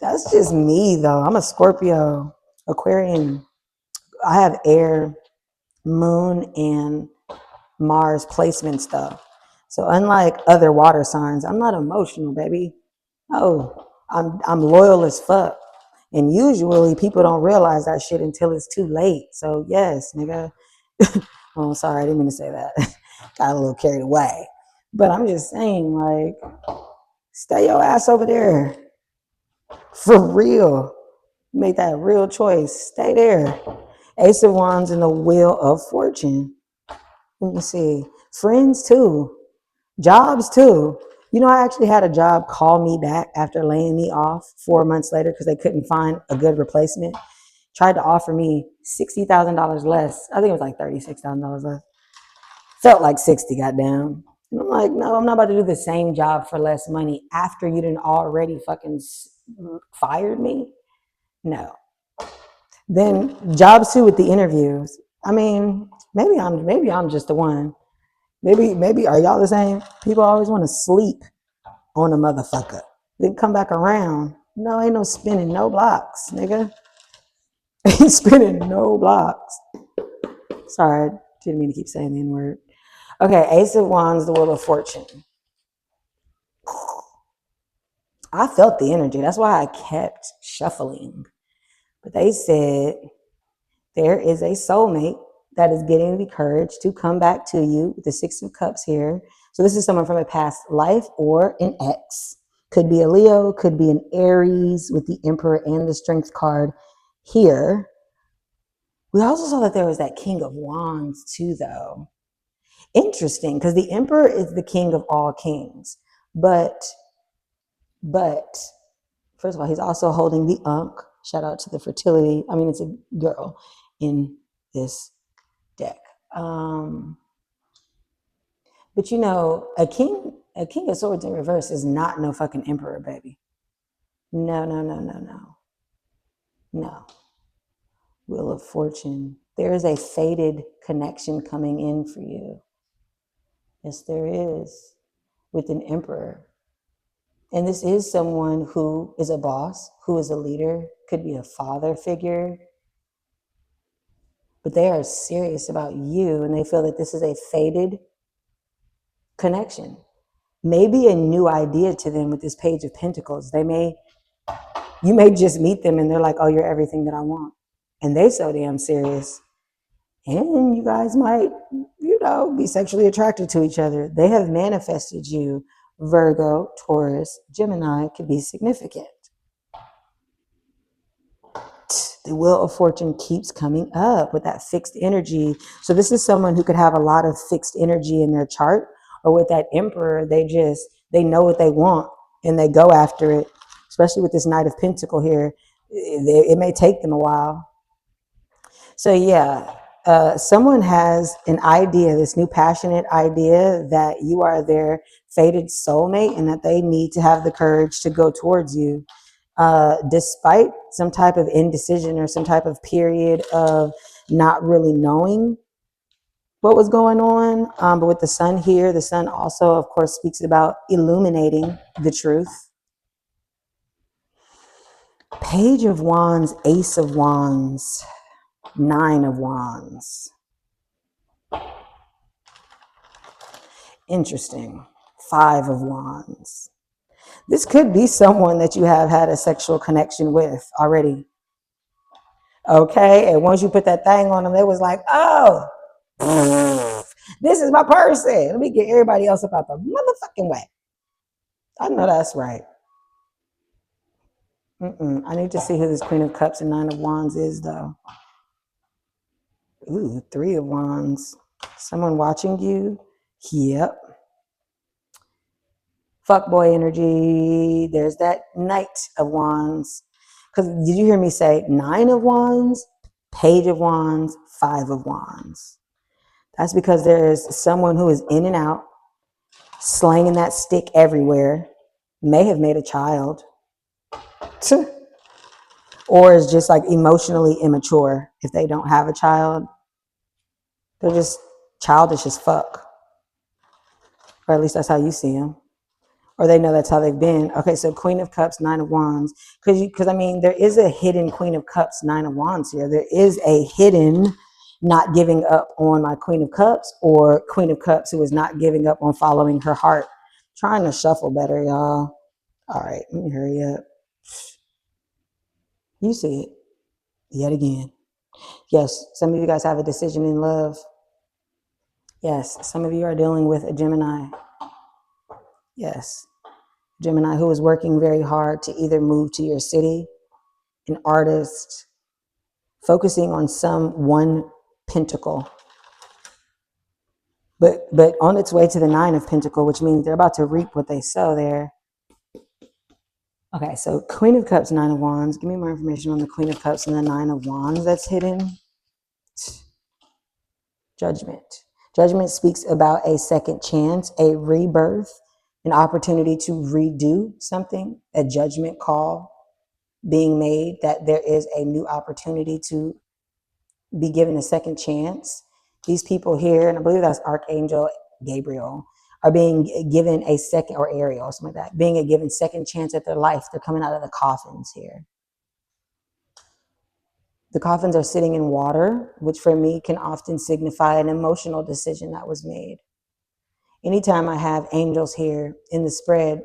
that's just me, though. I'm a Scorpio, Aquarian. I have air, moon, and Mars placement stuff. So unlike other water signs, I'm not emotional, baby. Oh, I'm loyal as fuck. And usually people don't realize that shit until it's too late. So yes, nigga. Oh, sorry, I didn't mean to say that. Got a little carried away. But I'm just saying, like, stay your ass over there. For real. Make that real choice. Stay there. Ace of Wands and the Wheel of Fortune. Let me see. Friends too. Jobs too. You know, I actually had a job call me back after laying me off 4 months later because they couldn't find a good replacement. Tried to offer me $60,000 less. I think it was like $36,000 less. Felt like 60, goddamn. And I'm like, no, I'm not about to do the same job for less money after you didn't already fucking fired me. No. Then jobs too with the interviews. I mean, maybe I'm just the one. Maybe are y'all the same? People always want to sleep on a motherfucker. Then come back around. No, ain't no spinning no blocks, nigga. Ain't spinning no blocks. Sorry, didn't mean to keep saying the N-word. Okay, Ace of Wands, the Wheel of Fortune. I felt the energy. That's why I kept shuffling. But they said there is a soulmate that is getting the courage to come back to you with the Six of Cups here. So this is someone from a past life or an ex. Could be a Leo, could be an Aries with the Emperor and the Strength card here. We also saw that there was that King of Wands too, though. Interesting, because the Emperor is the king of all kings. But first of all, he's also holding the Ankh. Shout out to the fertility. I mean, it's a girl in this deck. But you know, a king of swords in reverse is not no fucking emperor, baby. No, no, no, no, no. No. Wheel of Fortune. There is a fated connection coming in for you. Yes, there is. With an emperor. And this is someone who is a boss, who is a leader, could be a father figure. But they are serious about you and they feel that this is a fated connection. Maybe a new idea to them with this Page of Pentacles. You may just meet them and they're like, oh, you're everything that I want. And they so damn serious. And you guys might, be sexually attracted to each other. They have manifested you. Virgo, Taurus, Gemini could be significant. The Wheel of Fortune keeps coming up with that fixed energy. So this is someone who could have a lot of fixed energy in their chart, or with that Emperor, they know what they want and they go after it, especially with this Knight of Pentacle here. It may take them a while. So yeah, someone has an idea, this new passionate idea that you are their fated soulmate and that they need to have the courage to go towards you. Despite some type of indecision or some type of period of not really knowing what was going on. But with the sun here, the sun also, of course, speaks about illuminating the truth. Page of Wands, Ace of Wands, Nine of Wands. Interesting. Five of Wands. This could be someone that you have had a sexual connection with already. Okay, and once you put that thing on them, it was like, oh, this is my person. Let me get everybody else up out the motherfucking way. I know that's right. I need to see who this Queen of Cups and Nine of Wands is, though. Ooh, Three of Wands. Someone watching you? Yep. Fuckboy energy. There's that Knight of Wands. Because did you hear me say 9 of Wands, Page of Wands, 5 of Wands? That's because there is someone who is in and out, slanging that stick everywhere, may have made a child, or is just like emotionally immature. If they don't have a child, they're just childish as fuck. Or at least that's how you see them. Or they know that's how they've been. Okay, so Queen of Cups, 9 of Wands. Because I mean, there is a hidden Queen of Cups, 9 of Wands here. There is a hidden not giving up on my Queen of Cups, or Queen of Cups who is not giving up on following her heart. Trying to shuffle better, y'all. All right, let me hurry up. You see it yet again. Yes, some of you guys have a decision in love. Yes, some of you are dealing with a Gemini. Yes, Gemini who is working very hard to either move to your city, an artist, focusing on some one pentacle, but on its way to the 9 of Pentacle, which means they're about to reap what they sow there. Okay, so Queen of Cups, 9 of Wands. Give me more information on the Queen of Cups and the 9 of Wands that's hidden. Judgment. Judgment speaks about a second chance, a rebirth, an opportunity to redo something, a judgment call being made, that there is a new opportunity to be given a second chance. These people here, and I believe that's Archangel Gabriel, are being given a second, or Ariel, something like that, being a given second chance at their life. They're coming out of the coffins here. The coffins are sitting in water, which for me can often signify an emotional decision that was made. Anytime I have angels here in the spread,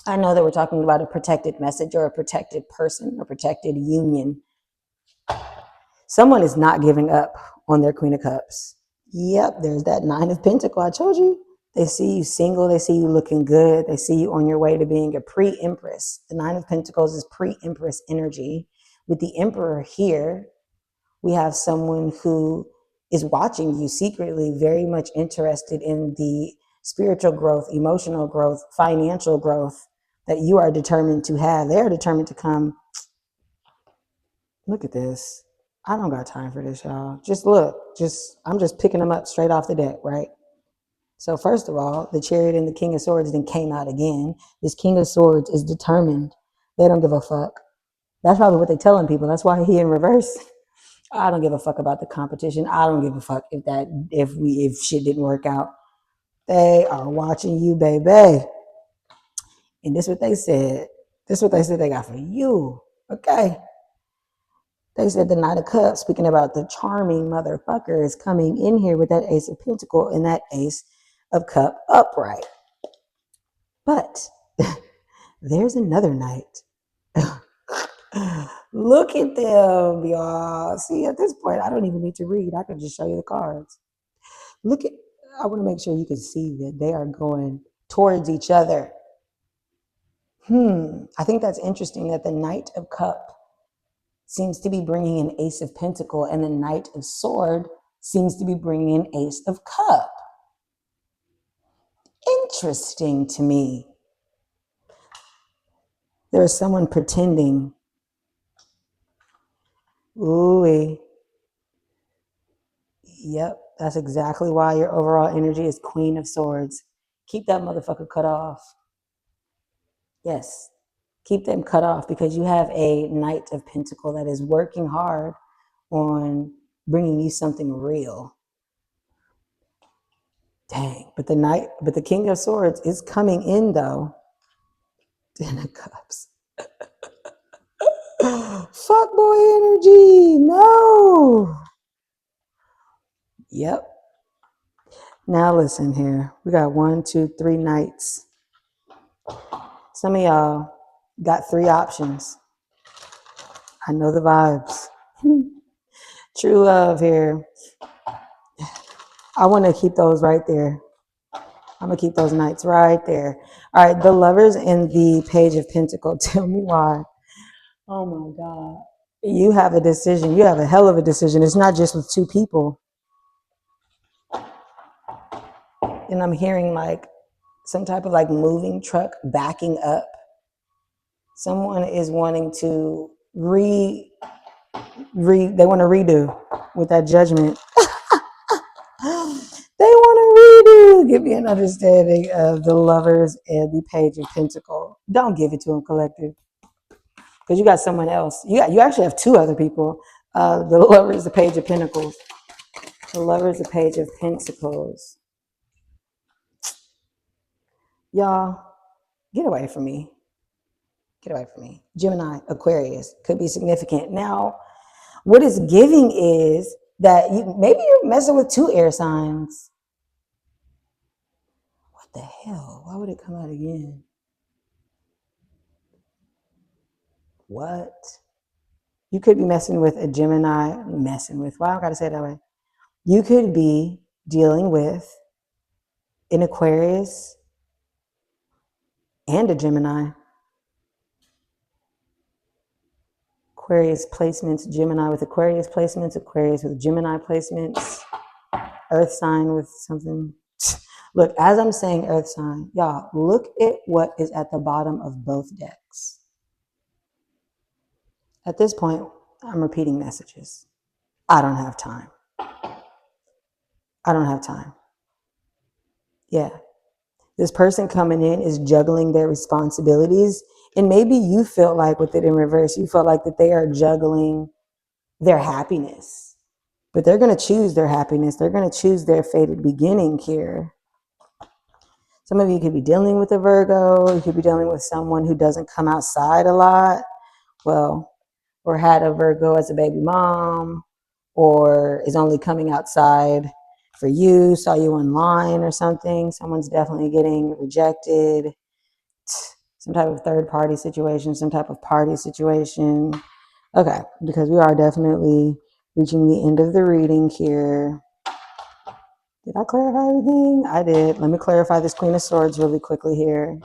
I know that we're talking about a protected message or a protected person, a protected union. Someone is not giving up on their Queen of Cups. Yep, there's that 9 of Pentacles. I told you. They see you single. They see you looking good. They see you on your way to being a pre-empress. The 9 of Pentacles is pre-empress energy. With the Emperor here, we have someone who is watching you secretly, very much interested in the spiritual growth, emotional growth, financial growth that you are determined to have. They're determined to come. Look at this. I don't got time for this, y'all. Just look. I'm just picking them up straight off the deck, right? So first of all, the Chariot and the King of Swords then came out again. This King of Swords is determined. They don't give a fuck. That's probably what they're telling people. That's why he in reverse. I don't give a fuck about the competition. I don't give a fuck if shit didn't work out. They are watching you, baby. And this is what they said. This is what they said they got for you. Okay. They said the Knight of Cups, speaking about the charming motherfucker, is coming in here with that Ace of Pentacles and that Ace of Cup upright. But there's another knight. Look at them, y'all. See, at this point, I don't even need to read. I can just show you the cards. Look at, I want to make sure you can see that they are going towards each other. I think that's interesting that the Knight of Cup seems to be bringing an Ace of Pentacle, and the Knight of Sword seems to be bringing an Ace of Cup. Interesting to me. There is someone pretending. Ooh. Yep, that's exactly why your overall energy is Queen of Swords. Keep that motherfucker cut off. Yes, keep them cut off, because you have a Knight of Pentacle that is working hard on bringing you something real. Dang, but the King of Swords is coming in though. 10 of Cups. Fuckboy energy, no. Yep. Now listen here. We got 1, 2, 3 knights. Some of y'all got 3 options. I know the vibes. True love here. I want to keep those right there. I'm going to keep those knights right there. All right, the Lovers and the Page of Pentacles. Tell me why. Oh my God. You have a decision. You have a hell of a decision. It's not just with 2 people. And I'm hearing like some type of like moving truck backing up. Someone is wanting to they want to redo with that judgment. They want to redo. Give me an understanding of the Lovers and the Page of Pentacles. Don't give it to them, collective, because you got someone else. You actually have two other people. The Lovers, the Page of Pentacles. The Lovers, the Page of Pentacles. Y'all, get away from me. Get away from me. Gemini, Aquarius could be significant. Now, what it's giving is that maybe you're messing with two air signs. What the hell? Why would it come out again? What? You could be messing with a Gemini, why I gotta say it that way? You could be dealing with an Aquarius and a Gemini. Aquarius placements, Gemini with Aquarius placements, Aquarius with Gemini placements, Earth sign with something. Look, as I'm saying Earth sign, y'all, look at what is at the bottom of both decks. At this point, I'm repeating messages. I don't have time. I don't have time. Yeah. This person coming in is juggling their responsibilities. And maybe you feel like with it in reverse, you feel like that they are juggling their happiness. But they're going to choose their happiness. They're going to choose their fated beginning here. Some of you could be dealing with a Virgo. You could be dealing with someone who doesn't come outside a lot. Well, or had a Virgo as a baby mom, or is only coming outside for you, saw you online or something. Someone's definitely getting rejected. Some type of third party situation, some type of party situation. Okay, because we are definitely reaching the end of the reading here. Did I clarify everything? I did. Let me clarify this Queen of Swords really quickly here.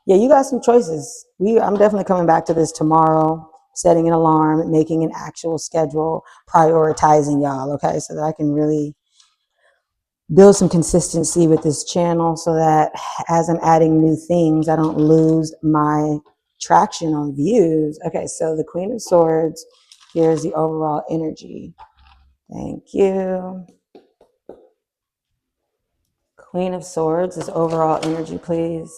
Yeah, you got some choices. I'm definitely coming back to this tomorrow, setting an alarm, making an actual schedule, prioritizing y'all, okay, so that I can really build some consistency with this channel so that as I'm adding new things, I don't lose my traction on views. Okay, so the Queen of Swords, here's the overall energy. Thank you. Queen of Swords is overall energy, please.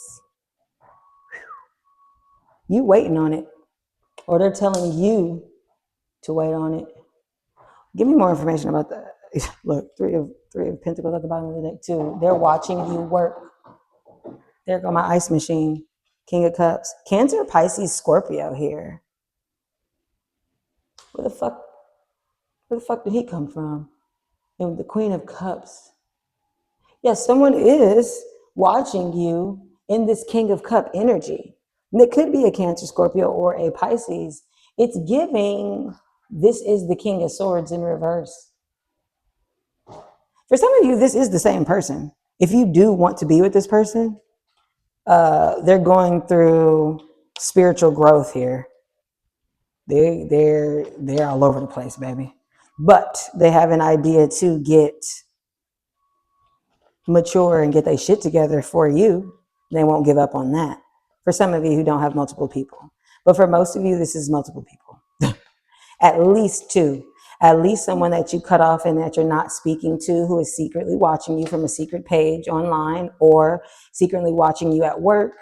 You waiting on it, or they're telling you to wait on it. Give me more information about that. Look, three of Pentacles at the bottom of the deck too. They're watching you work. There go my ice machine. King of Cups. Cancer, Pisces, Scorpio here. Where the fuck did he come from? And the Queen of Cups. Yes, someone is watching you in this King of Cup energy. And it could be a Cancer, Scorpio, or a Pisces. It's giving, this is the King of Swords in reverse. For some of you, this is the same person. If you do want to be with this person, they're going through spiritual growth here. They're all over the place, baby. But they have an idea to get mature and get their shit together for you. They won't give up on that. For some of you who don't have multiple people. But for most of you, this is multiple people. At least two. At least someone that you cut off and that you're not speaking to, who is secretly watching you from a secret page online, or secretly watching you at work.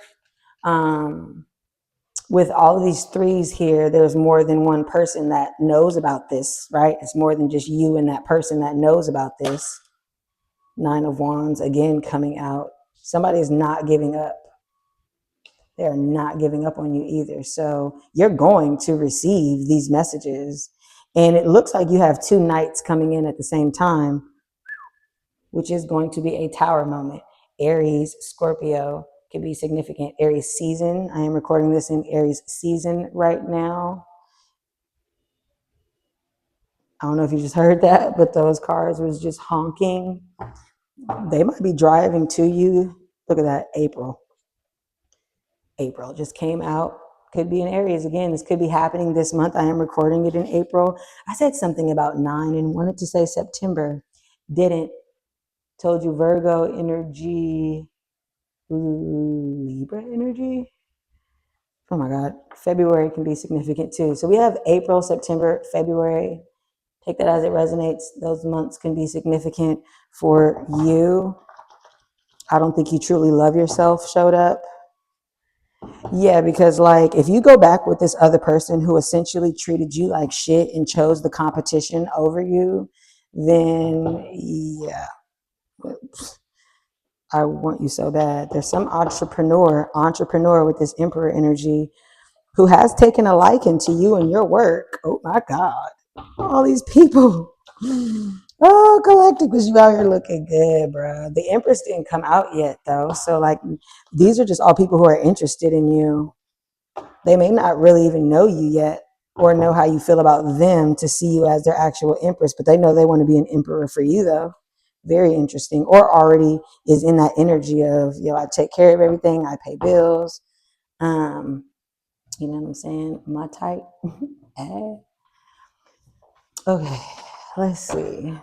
With all of these threes here, there's more than one person that knows about this, right? It's more than just you and that person that knows about this. Nine of Wands, again, coming out. Somebody is not giving up. They're not giving up on you either. So you're going to receive these messages. And it looks like you have two knights coming in at the same time, which is going to be a tower moment. Aries, Scorpio could be significant. Aries season. I am recording this in Aries season right now. I don't know if you just heard that, but those cars was just honking. They might be driving to you. Look at that, April. April just came out. Could be in Aries again. This could be happening this month. I am recording it in April. I said something about 9 and wanted to say September. Didn't. Told you Virgo energy. Libra energy. Oh my God. February can be significant too. So we have April, September, February. Take that as it resonates. Those months can be significant for you. I don't think you truly love yourself showed up. Yeah, because like if you go back with this other person who essentially treated you like shit and chose the competition over you, then yeah, I want you so bad. There's some entrepreneur with this emperor energy who has taken a liking to you and your work. Oh my God. All these people. Oh, Galactic, was you out here looking good, bro. The Empress didn't come out yet, though. So, like, these are just all people who are interested in you. They may not really even know you yet or know how you feel about them to see you as their actual Empress, but they know they want to be an Emperor for you, though. Very interesting. Or already is in that energy of, yo, I take care of everything, I pay bills. You know what I'm saying? My type. Okay, let's see.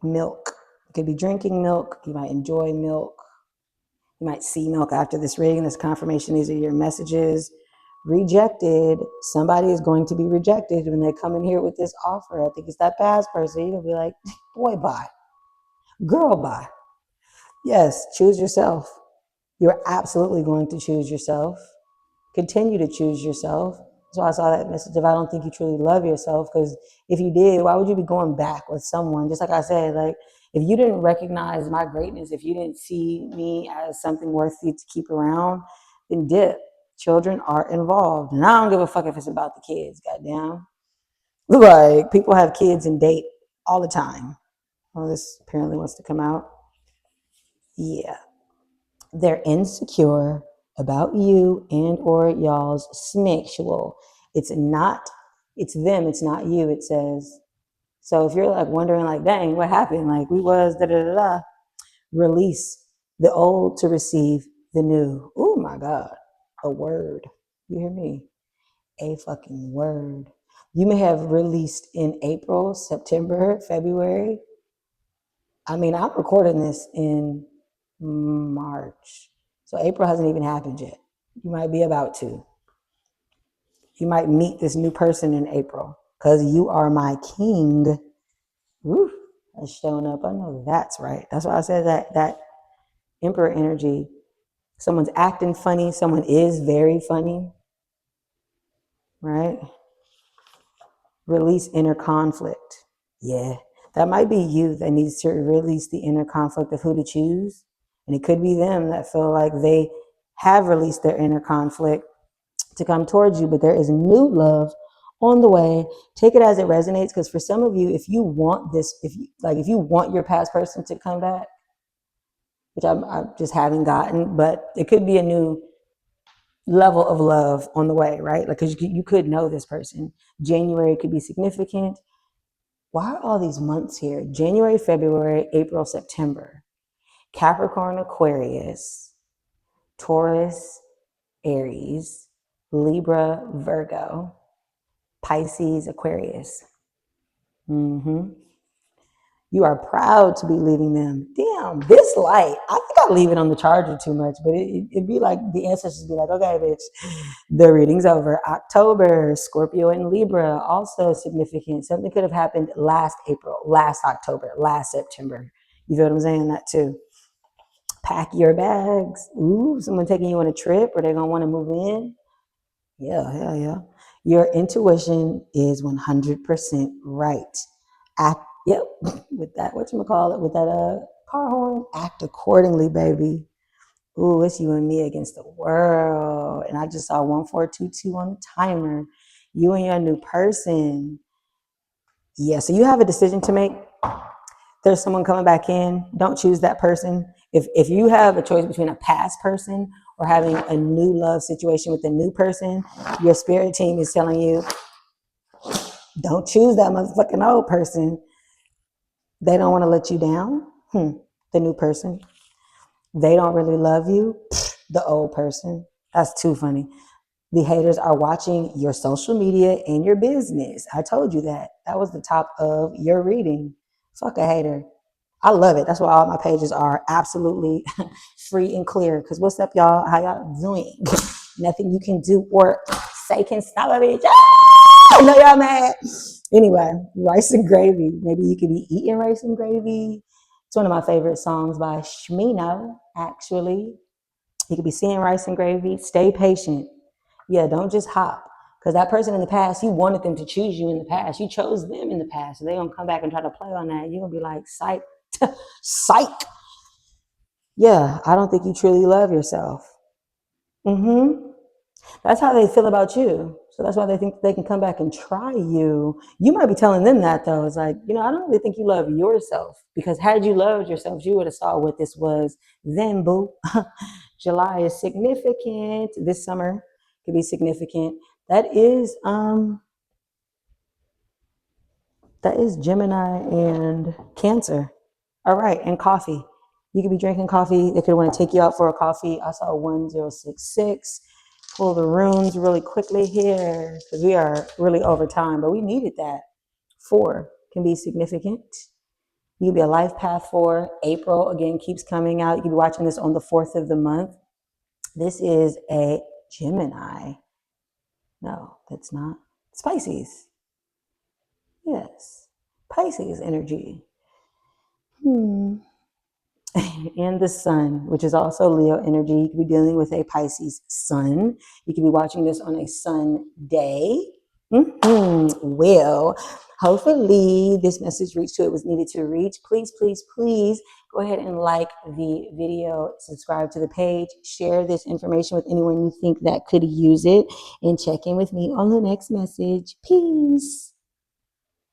Milk. You could be drinking milk. You might enjoy milk. You might see milk after this reading, this confirmation. These are your messages. Rejected. Somebody is going to be rejected when they come in here with this offer. I think it's that past person. You'll be like, boy, bye. Girl, bye. Yes, choose yourself. You're absolutely going to choose yourself. Continue to choose yourself. That's why I saw that message of I don't think you truly love yourself, because if you did, why would you be going back with someone? Just like I said, like if you didn't recognize my greatness, if you didn't see me as something worthy to keep around, then dip. Children are involved. And I don't give a fuck if it's about the kids, goddamn. Like people have kids and date all the time. Well, this apparently wants to come out. Yeah. They're insecure about you and or y'all's sexual. It's not, it's them, it's not you, it says. So if you're like wondering like, dang, what happened? Like we was da da da da. Release the old to receive the new. Oh my God. A word. You hear me? A fucking word. You may have released in April, September, February. I mean, I'm recording this in March. So April hasn't even happened yet. You might be about to. You might meet this new person in April because you are my king. Woo, that's showing up. I know that's right. That's why I said that emperor energy. Someone's acting funny. Someone is very funny, right? Release inner conflict. Yeah, that might be you that needs to release the inner conflict of who to choose. And it could be them that feel like they have released their inner conflict to come towards you, but there is new love on the way. Take it as it resonates, because for some of you, if you want this, if you want your past person to come back, which I just haven't gotten, but it could be a new level of love on the way, right? Like, because you could know this person. January could be significant. Why are all these months here? January, February, April, September. Capricorn, Aquarius, Taurus, Aries, Libra, Virgo, Pisces, Aquarius. Mm-hmm. You are proud to be leaving them. Damn, this light. I think I leave it on the charger too much, but it'd be like the ancestors be like, okay, bitch, the reading's over. October, Scorpio and Libra, also significant. Something could have happened last April, last October, last September. You feel what I'm saying? That too. Pack your bags. Ooh, someone taking you on a trip, or they're gonna want to move in. Yeah. Your intuition is 100% right. Act, yep, with that, whatchamacallit, with that car horn, act accordingly, baby. Ooh, it's you and me against the world. And I just saw 1422 on the timer. You and your new person. Yeah, so you have a decision to make. There's someone coming back in. Don't choose that person. If you have a choice between a past person or having a new love situation with a new person, your spirit team is telling you, don't choose that motherfucking old person. They don't want to let you down. The new person. They don't really love you. The old person. That's too funny. The haters are watching your social media and your business. I told you that. That was the top of your reading. Fuck a hater. I love it. That's why all my pages are absolutely free and clear. Because what's up, y'all? How y'all doing? Nothing you can do or say can stop a bitch. I know y'all mad. Anyway, rice and gravy. Maybe you could be eating rice and gravy. It's one of my favorite songs by Shmino, actually. You could be seeing rice and gravy. Stay patient. Yeah, don't just hop. Because that person in the past, you wanted them to choose you in the past. You chose them in the past. So they're going to come back and try to play on that. You're going to be like, psych, psych. Yeah, I don't think you truly love yourself. Mm-hmm. That's how they feel about you. So that's why they think they can come back and try you. You might be telling them that though. It's like, I don't really think you love yourself. Because had you loved yourself, you would have saw what this was then, boo. July is significant. This summer could be significant. That is Gemini and Cancer. All right, and coffee. You could be drinking coffee. They could want to take you out for a coffee. I saw 1066. Pull the runes really quickly here because we are really over time, but we needed that. 4 can be significant. You could be a life path 4. April, again, keeps coming out. You could be watching this on the 4th of the month. This is a Gemini. No, that's not. It's Pisces. Yes. Pisces energy. And the sun, which is also Leo energy. You could be dealing with a Pisces sun. You could be watching this on a sun day. Well, hopefully this message reached who it was needed to reach. Please, please, please go ahead and like the video, subscribe to the page, share this information with anyone you think that could use it, and check in with me on the next message. Peace.